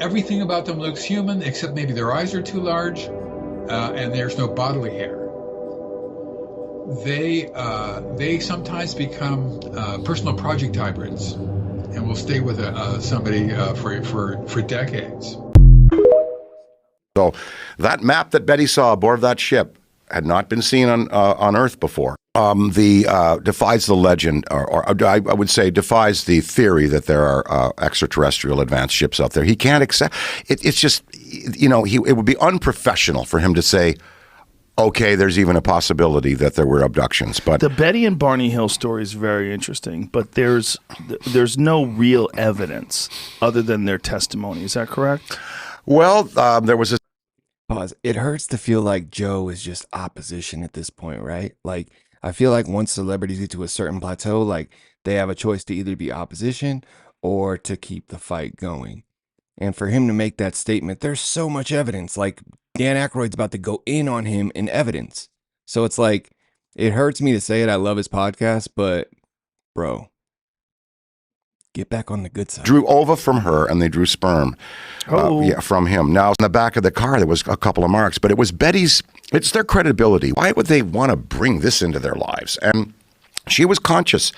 everything about them looks human, except maybe their eyes are too large, and there's no bodily hair. They sometimes become personal project hybrids, and will stay with somebody for decades. So that map that Betty saw aboard that ship had not been seen on Earth before. Defies the legend, or I would say defies the theory that there are extraterrestrial advanced ships out there. He can't accept it. It's just, you know, it would be unprofessional for him to say, okay, there's even a possibility that there were abductions. But the Betty and Barney Hill story is very interesting, but there's no real evidence other than their testimony. Is that correct? Well, there was a pause. It hurts to feel like Joe is just opposition at this point, right? Like, I feel like once celebrities get to a certain plateau, like they have a choice to either be opposition or to keep the fight going. And for him to make that statement, there's so much evidence. Like Dan Aykroyd's about to go in on him in evidence. So it's like, it hurts me to say it. I love his podcast, but bro, get back on the good side. drew ova from her, and they drew sperm from him. Now, in the back of the car, there was a couple of marks, but it was Betty's, it's their credibility. Why would they want to bring this into their lives? And she was conscious,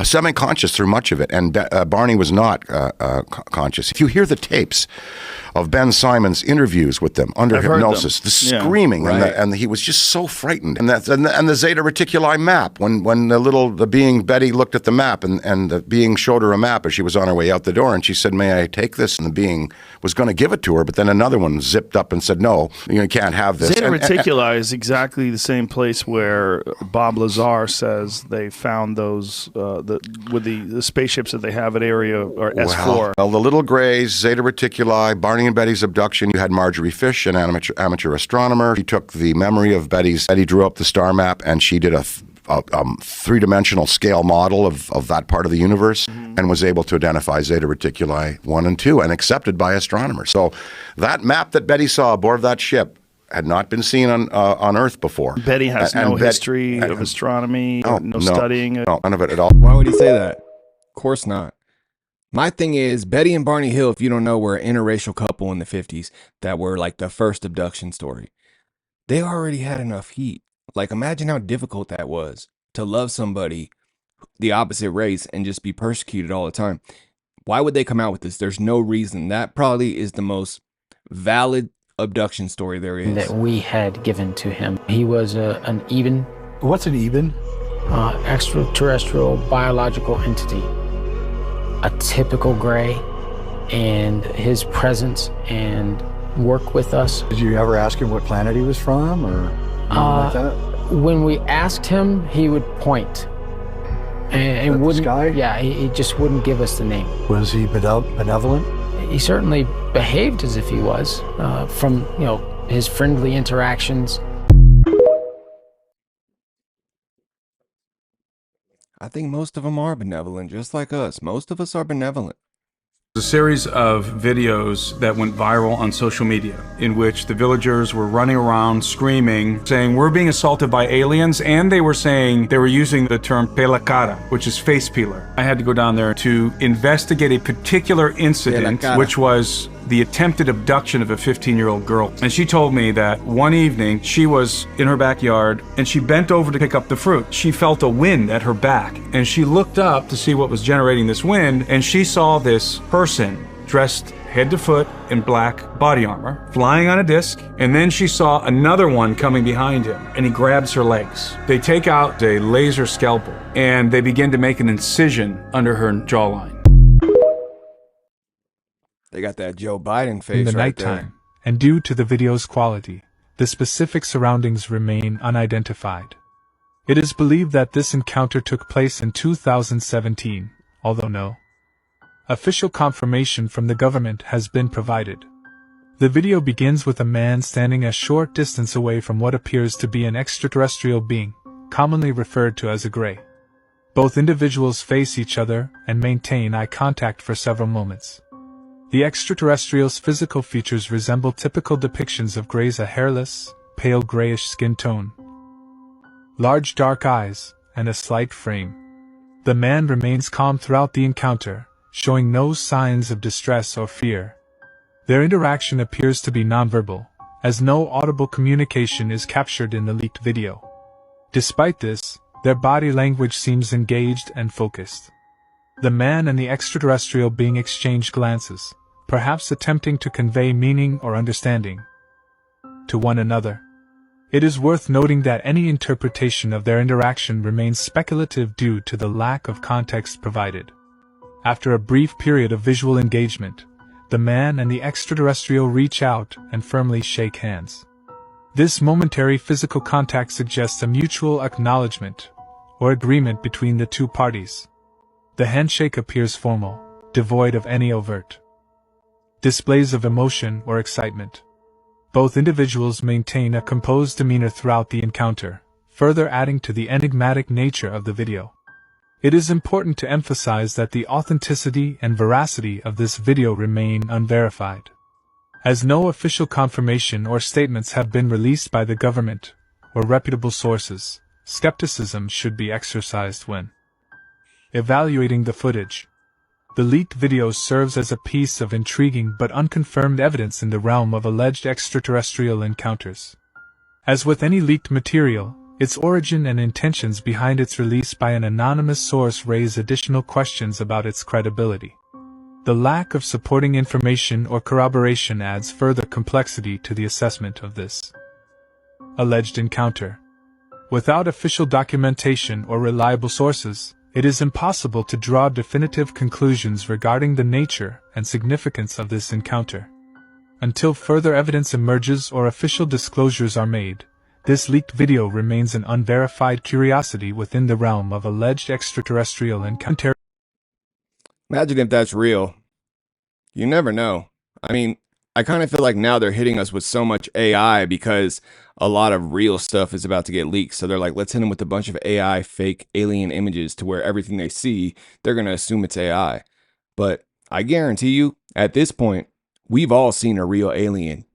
semi-conscious through much of it, and Barney was not conscious. If you hear the tapes of Ben Simon's interviews with them under hypnosis, the screaming, and he was just so frightened. And the Zeta Reticuli map, when the being Betty looked at the map, and the being showed her a map as she was on her way out the door, and she said, "May I take this?" And the being was going to give it to her, but then another one zipped up and said, "No, you can't have this." Zeta Reticuli is exactly the same place where Bob Lazar says they found those with the spaceships that they have at Area or S4. Well, the little grays, Zeta Reticuli, Barney and Betty's abduction. You had Marjorie Fish, an amateur astronomer. She took the memory of Betty's. Betty drew up the star map, and she did a three-dimensional scale model of that part of the universe, and was able to identify Zeta Reticuli 1 and 2, and accepted by astronomers. So that map that Betty saw aboard that ship had not been seen on Earth before. Betty has no history of astronomy, no studying. No, none of it at all. Why would he say that? Of course not. My thing is, Betty and Barney Hill, if you don't know, were an interracial couple in the 50s that were like the first abduction story. They already had enough heat. Like, imagine how difficult that was to love somebody the opposite race and just be persecuted all the time. Why would they come out with this? There's no reason. That probably is the most valid abduction story there is. That we had given to him. He was an even. What's an even? Extraterrestrial biological entity. A typical gray, and his presence and work with us. Did you ever ask him what planet he was from, or anything like that? When we asked him, he would point. And wouldn't. Yeah, he just wouldn't give us the name. Was he benevolent? He certainly behaved as if he was, from his friendly interactions. I think most of them are benevolent, just like us. Most of us are benevolent. A series of videos that went viral on social media in which the villagers were running around screaming, saying we're being assaulted by aliens, and they were saying they were using the term pela cara, which is face peeler. I had to go down there to investigate a particular incident, which was the attempted abduction of a 15-year-old girl. And she told me that one evening she was in her backyard and she bent over to pick up the fruit. She felt a wind at her back and she looked up to see what was generating this wind, and she saw this person dressed head to foot in black body armor, flying on a disc, and then she saw another one coming behind him, and he grabs her legs. They take out a laser scalpel, and they begin to make an incision under her jawline. They got that Joe Biden face in the right nighttime, there. and due to the video's quality, the specific surroundings remain unidentified. It is believed that this encounter took place in 2017, although no official confirmation from the government has been provided. The video begins with a man standing a short distance away from what appears to be an extraterrestrial being, commonly referred to as a gray. Both individuals face each other and maintain eye contact for several moments. The extraterrestrial's physical features resemble typical depictions of grays: a hairless, pale grayish skin tone, large dark eyes, and a slight frame. The man remains calm throughout the encounter, showing no signs of distress or fear. Their interaction appears to be nonverbal, as no audible communication is captured in the leaked video. Despite this, their body language seems engaged and focused. The man and the extraterrestrial being exchange glances, perhaps attempting to convey meaning or understanding to one another. It is worth noting that any interpretation of their interaction remains speculative due to the lack of context provided. After a brief period of visual engagement, the man and the extraterrestrial reach out and firmly shake hands. This momentary physical contact suggests a mutual acknowledgement or agreement between the two parties. The handshake appears formal, devoid of any overt displays of emotion or excitement. Both individuals maintain a composed demeanor throughout the encounter, further adding to the enigmatic nature of the video. It is important to emphasize that the authenticity and veracity of this video remain unverified. As no official confirmation or statements have been released by the government or reputable sources, skepticism should be exercised when evaluating the footage. The leaked video serves as a piece of intriguing but unconfirmed evidence in the realm of alleged extraterrestrial encounters. As with any leaked material, its origin and intentions behind its release by an anonymous source raise additional questions about its credibility. The lack of supporting information or corroboration adds further complexity to the assessment of this alleged encounter. Without official documentation or reliable sources, it is impossible to draw definitive conclusions regarding the nature and significance of this encounter. Until further evidence emerges or official disclosures are made, this leaked video remains an unverified curiosity within the realm of alleged extraterrestrial encounter. Imagine if that's real. You never know. I mean, I kind of feel like now they're hitting us with so much AI because a lot of real stuff is about to get leaked. So they're like, let's hit them with a bunch of AI fake alien images to where everything they see, they're going to assume it's AI. But I guarantee you, at this point, we've all seen a real alien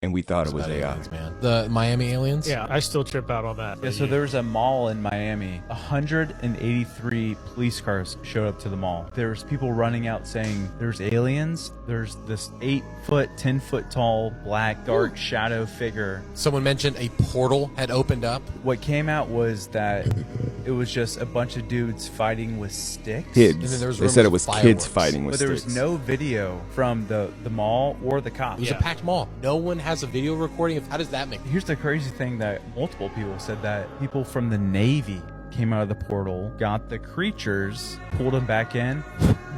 and we thought it was AI. Aliens, man. The Miami aliens? Yeah, I still trip out on that. Yeah, so there was a mall in Miami. 183 police cars showed up to the mall. There's people running out saying there's aliens. There's this 8-foot, 10-foot tall, black, dark shadow figure. Someone mentioned a portal had opened up. What came out was that it was just a bunch of dudes fighting with sticks. Kids. They said it was kids fighting with sticks. But there was sticks. no video from the mall or the cops. It was a packed mall. No one has a video recording of how does that make sense? Here's the crazy thing that multiple people said that people from the Navy came out of the portal, got the creatures, pulled them back in.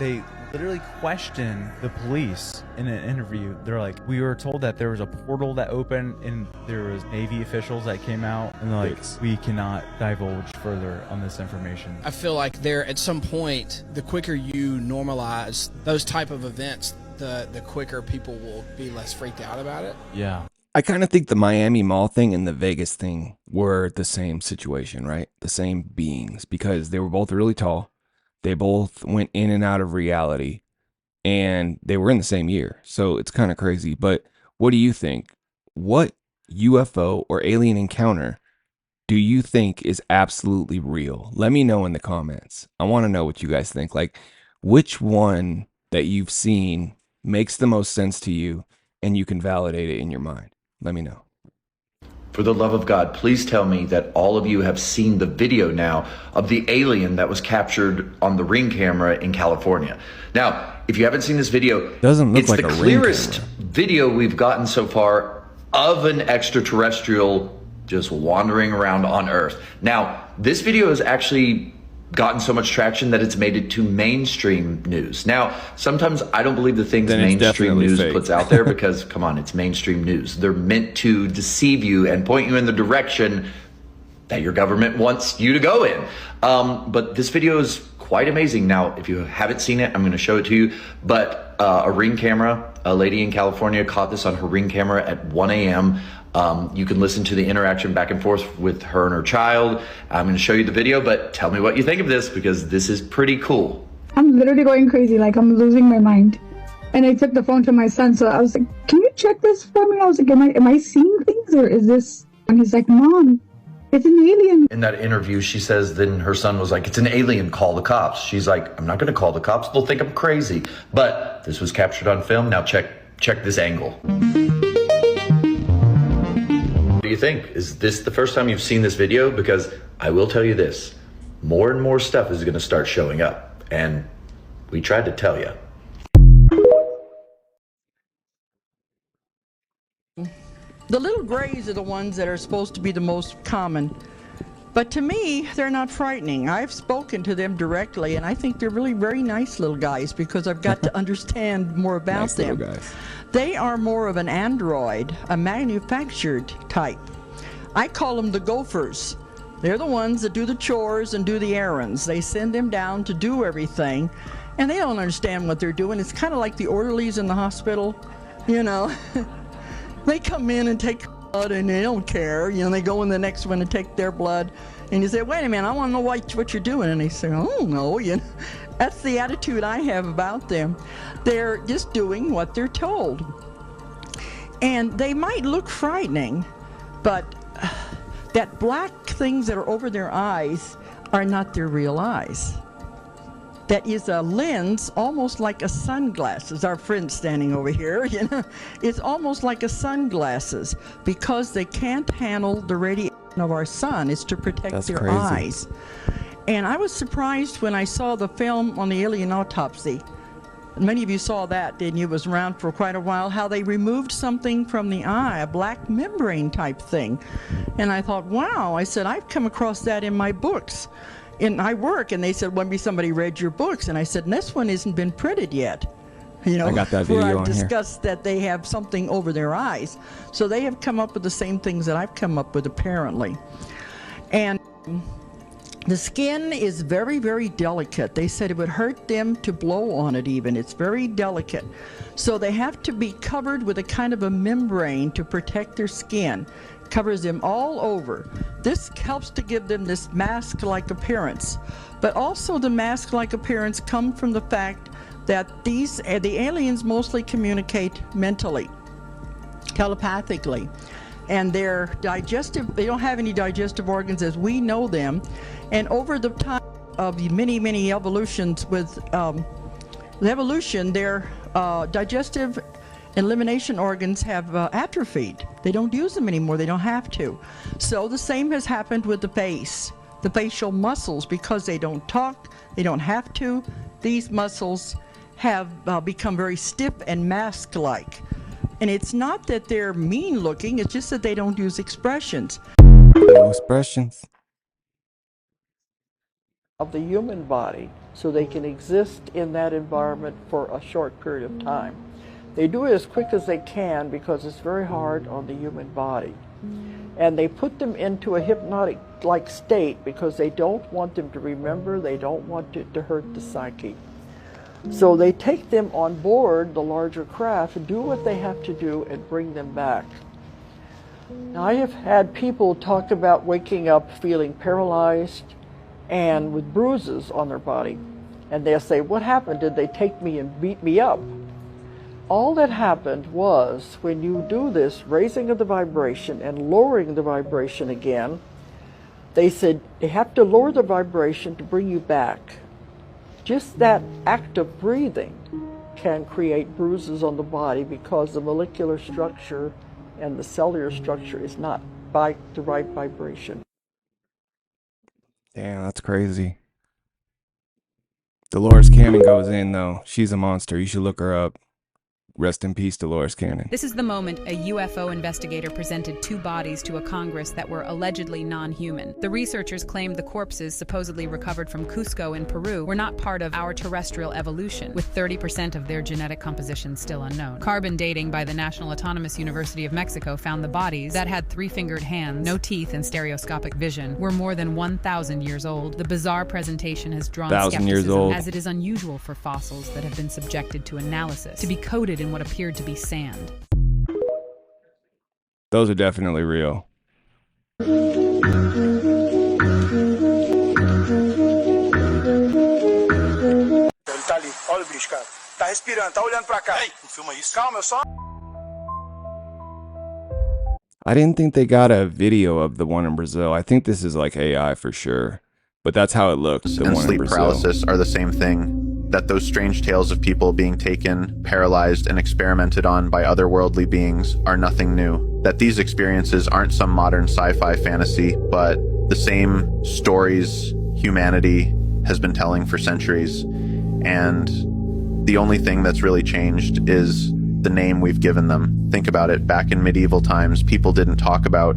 They literally questioned the police in an interview. They're like, we were told that there was a portal that opened and there was Navy officials that came out, and they're like, we cannot divulge further on this information. I feel like there at some point, the quicker you normalize those type of events, the quicker people will be less freaked out about it. Yeah. I kind of think the Miami Mall thing and the Vegas thing were the same situation, right? The same beings, because they were both really tall. They both went in and out of reality, and they were in the same year. So it's kind of crazy. But what do you think? What UFO or alien encounter do you think is absolutely real? Let me know in the comments. I want to know what you guys think. Like, which one that you've seen makes the most sense to you and you can validate it in your mind? Let me know. For the love of God, please tell me that all of you have seen the video now of the alien that was captured on the Ring camera in California. Now, if you haven't seen this video, doesn't look it's like the a Ring clearest camera. video we've gotten so far of an extraterrestrial just wandering around on Earth. Now, this video has actually gotten so much traction that it's made it to mainstream news. Now, sometimes I don't believe the things Then it's mainstream definitely news fake. puts out there because, come on, it's mainstream news. They're meant to deceive you and point you in the direction that your government wants you to go in. But this video is quite amazing. Now, if you haven't seen it, I'm going to show it to you. But a Ring camera, a lady in California caught this on her Ring camera at 1 a.m. You can listen to the interaction back and forth with her and her child. I'm going to show you the video, but tell me what you think of this because this is pretty cool. I'm literally going crazy, like I'm losing my mind. And I took the phone to my son, so I was like, can you check this for me? I was like, am I seeing things or is this? And he's like, Mom, it's an alien. In that interview, she says then her son was like, it's an alien, call the cops. She's like, I'm not going to call the cops. They'll think I'm crazy. But this was captured on film. Now check this angle. What do you think? Is this the first time you've seen this video? Because I will tell you this, more and more stuff is going to start showing up. And we tried to tell you. The little grays are the ones that are supposed to be the most common. But to me, they're not frightening. I've spoken to them directly, and I think they're really very nice little guys because I've got to understand more about Nice them. little guys. They are more of an android, a manufactured type. I call them the gophers. They're the ones that do the chores and do the errands. They send them down to do everything, and they don't understand what they're doing. It's kind of like the orderlies in the hospital, you know. They come in and take blood and they don't care. You know, they go in the next one and take their blood. And you say, wait a minute, I want to know what you're doing. And they say, I don't know. You know, that's the attitude I have about them. They're just doing what they're told. And they might look frightening, but that black things that are over their eyes are not their real eyes. That is a lens, almost like a sunglasses. Our friend standing over here, you know, it's almost like a sunglasses because they can't handle the radiation of our sun. It's to protect That's their crazy. eyes. And I was surprised when I saw the film on the alien autopsy. Many of you saw that, didn't you? It was around for quite a while, how they removed something from the eye, a black membrane type thing. And I thought, wow, I said, I've come across that in my books. In my work, and they said, when somebody read your books, and I said, this one hasn't been printed yet. You know, I got that where video I've on here. discussed that they have something over their eyes. So they have come up with the same things that I've come up with, apparently. And the skin is very, very delicate. They said it would hurt them to blow on it even. It's very delicate. So they have to be covered with a kind of a membrane to protect their skin. Covers them all over. This helps to give them this mask-like appearance. But also the mask-like appearance comes from the fact that the aliens mostly communicate mentally, telepathically. And their digestive, they don't have any digestive organs as we know them. And over the time of the many, many evolutions with the evolution, their digestive elimination organs have atrophied. They don't use them anymore. They don't have to. So the same has happened with the face, the facial muscles, because they don't talk, they don't have to. These muscles have become very stiff and mask-like. And it's not that they're mean-looking, it's just that they don't use expressions. No expressions. Of the human body so they can exist in that environment for a short period of time. They do it as quick as they can because it's very hard on the human body. And they put them into a hypnotic-like state because they don't want them to remember, they don't want it to hurt the psyche. So they take them on board the larger craft and do what they have to do and bring them back. Now, I have had people talk about waking up feeling paralyzed and with bruises on their body. And they'll say, what happened? Did they take me and beat me up? All that happened was when you do this raising of the vibration and lowering the vibration again, they said they have to lower the vibration to bring you back. Just that act of breathing can create bruises on the body because the molecular structure and the cellular structure is not by the right vibration. Damn, that's crazy. Dolores Cannon goes in, though. She's a monster. You should look her up. Rest in peace, Dolores Cannon. This is the moment a UFO investigator presented 2 bodies to a Congress that were allegedly non-human. The researchers claimed the corpses, supposedly recovered from Cusco in Peru, were not part of our terrestrial evolution, with 30% of their genetic composition still unknown. Carbon dating by the National Autonomous University of Mexico found the bodies, that had 3-fingered hands, no teeth, and stereoscopic vision, were more than 1,000 years old. The bizarre presentation has drawn 1,000 years skepticism, old. as it is unusual for fossils that have been subjected to analysis to be coated in what appeared to be sand. Those are definitely real. Ele tá ali, olha o bicho, cara. Tá respirando, tá olhando pra cá. Ei, não filma isso. Calma, eu só... I didn't think they got a video of the one in Brazil. I think this is like AI for sure. But that's how it looks. The And one in sleep Brazil. paralysis are the same thing. That those strange tales of people being taken, paralyzed, and experimented on by otherworldly beings are nothing new. That these experiences aren't some modern sci-fi fantasy, but the same stories humanity has been telling for centuries. And the only thing that's really changed is the name we've given them. Think about it. Back in medieval times, people didn't talk about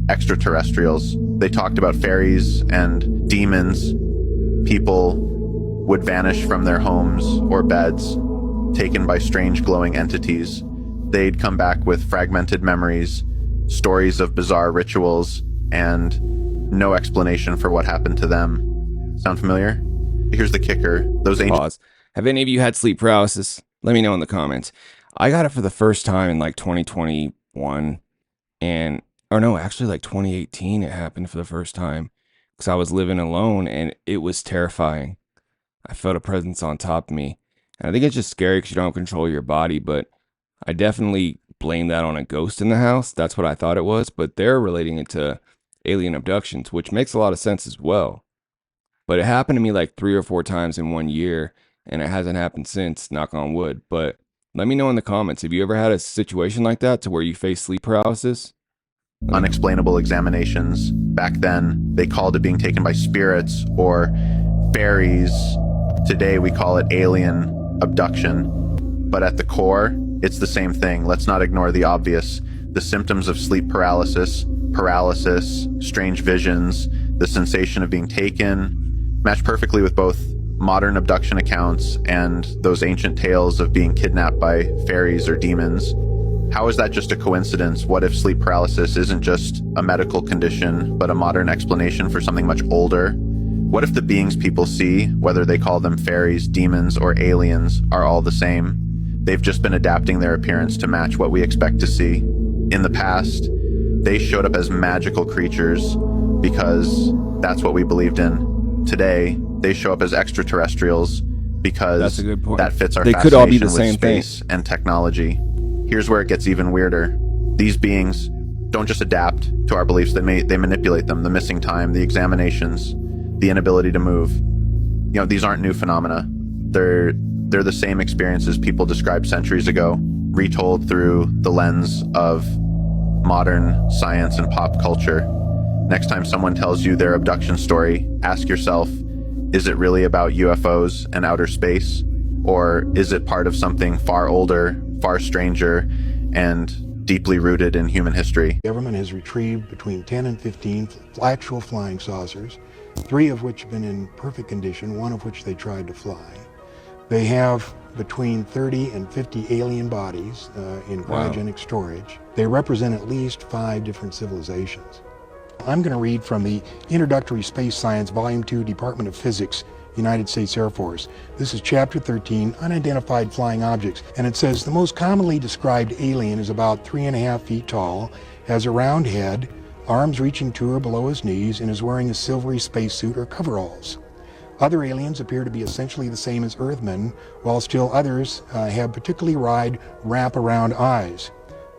extraterrestrials. They talked about fairies and demons. People would vanish from their homes or beds, taken by strange glowing entities. They'd come back with fragmented memories, stories of bizarre rituals, and no explanation for what happened to them. Sound familiar? Here's the kicker. Those ancient... Pause. Have any of you had sleep paralysis? Let me know in the comments. I got it for the first time in like 2021 and, or no, actually like 2018 it happened for the first time because I was living alone and it was terrifying. I felt a presence on top of me. And I think it's just scary because you don't control your body, but I definitely blame that on a ghost in the house. That's what I thought it was, but they're relating it to alien abductions, which makes a lot of sense as well. But it happened to me like 3 or 4 times in 1 year, and it hasn't happened since, knock on wood. But let me know in the comments, have you ever had a situation like that to where you face sleep paralysis? Unexplainable examinations. Back then, they called it being taken by spirits or fairies. Today, we call it alien abduction. But at the core, it's the same thing. Let's not ignore the obvious. The symptoms of sleep paralysis, strange visions, the sensation of being taken, match perfectly with both modern abduction accounts and those ancient tales of being kidnapped by fairies or demons. How is that just a coincidence? What if sleep paralysis isn't just a medical condition, but a modern explanation for something much older? What if the beings people see, whether they call them fairies, demons, or aliens, are all the same? They've just been adapting their appearance to match what we expect to see. In the past, they showed up as magical creatures because that's what we believed in. Today, they show up as extraterrestrials because That's a good point. that fits our They fascination could all be the with same thing. space and technology. Here's where it gets even weirder. These beings don't just adapt to our beliefs, they manipulate them. The missing time, the examinations, the inability to move. You know, these aren't new phenomena. They're the same experiences people described centuries ago, retold through the lens of modern science and pop culture. Next time someone tells you their abduction story, ask yourself, is it really about UFOs and outer space? Or is it part of something far older, far stranger, and deeply rooted in human history? The government has retrieved between 10 and 15 actual flying saucers, 3 of which have been in perfect condition, 1 of which they tried to fly. They have between 30 and 50 alien bodies in cryogenic storage. They represent at least 5 different civilizations. I'm going to read from the Introductory Space Science, Volume 2, Department of Physics, United States Air Force. This is Chapter 13, Unidentified Flying Objects. And it says, the most commonly described alien is about 3.5 feet tall, has a round head, arms reaching to or below his knees, and is wearing a silvery spacesuit or coveralls. Other aliens appear to be essentially the same as Earthmen, while still others have particularly wide wrap-around eyes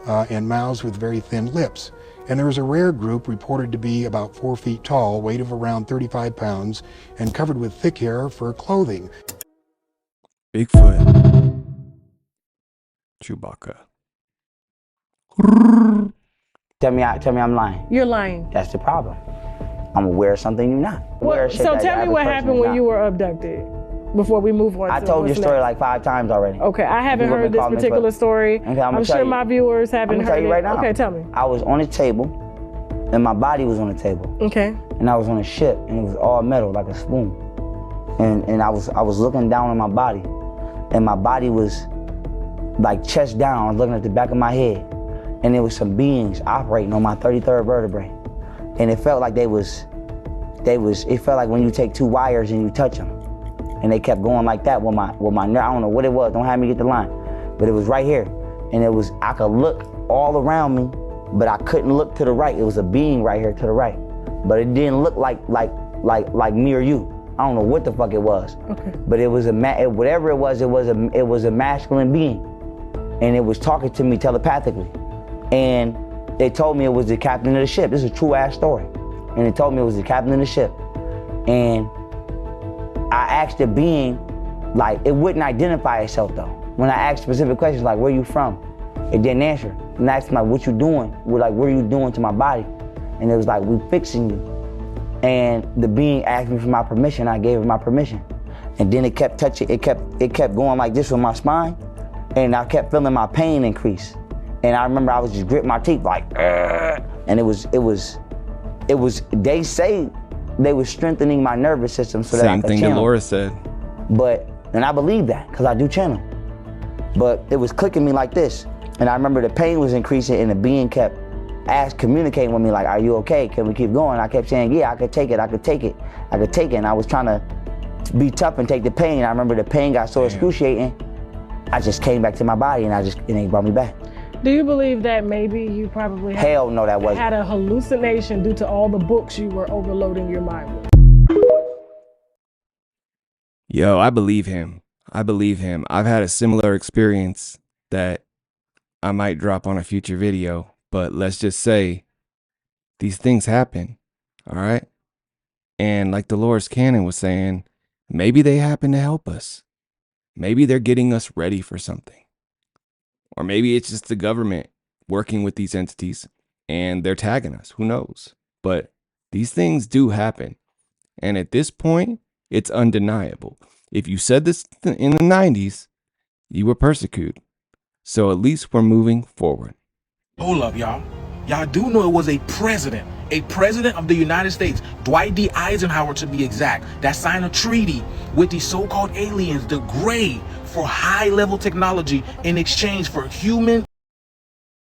and mouths with very thin lips. And there is a rare group reported to be about 4 feet tall, weight of around 35 pounds, and covered with thick hair for clothing. Bigfoot. Chewbacca. Tell me I'm lying. You're lying. That's the problem. I'm aware of something you're not. So tell me what happened when you were abducted. Before we move on. I told your story like 5 times already. Okay, I haven't heard this particular story. Okay, I'm sure my viewers haven't heard it. I'm gonna tell you right now. Okay, tell me. I was on a table, and my body was on the table. Okay. And I was on a ship, and it was all metal, like a spoon. And I was looking down on my body, and my body was like chest down. I was looking at the back of my head, and there was some beings operating on my 33rd vertebrae, and it felt like it felt like when you take 2 wires and you touch them. And they kept going like that with my nerve. I don't know what it was. Don't have me get the line, but it was right here, and it was. I could look all around me, but I couldn't look to the right. It was a being right here to the right, but it didn't look like me or you. I don't know what the fuck it was. Okay. But it was whatever it was a masculine being, and it was talking to me telepathically, and they told me it was the captain of the ship. This is a true ass story, and they told me it was the captain of the ship, and I asked the being, like, it wouldn't identify itself though. When I asked specific questions like, where you from? It didn't answer. And I asked him, like, what you doing? We're like, what are you doing to my body? And it was like, we fixing you. And the being asked me for my permission. I gave it my permission. And then it kept touching, it kept going like this with my spine. And I kept feeling my pain increase. And I remember I was just gripping my teeth like, and it was, they say, they were strengthening my nervous system so that I could channel. Same thing Dolores said. And I believe that because I do channel. But it was clicking me like this. And I remember the pain was increasing and the being kept communicating with me like, are you okay? Can we keep going? I kept saying, yeah, I could take it, I could take it, I could take it. And I was trying to be tough and take the pain. I remember the pain got so excruciating, I just came back to my body and it brought me back. Do you believe that maybe you probably Hell no, that wasn't. had a hallucination due to all the books you were overloading your mind with? Yo, I believe him. I've had a similar experience that I might drop on a future video, but let's just say these things happen, all right? And like Dolores Cannon was saying, maybe they happen to help us. Maybe they're getting us ready for something. Or maybe it's just the government working with these entities and they're tagging us. Who knows? But these things do happen. And at this point, it's undeniable. If you said this in the 90s, you were persecuted. So at least we're moving forward. Hold up, y'all. Y'all do know it was a president of the United States, Dwight D. Eisenhower to be exact, that signed a treaty with these so-called aliens, the Gray, for high-level technology in exchange for human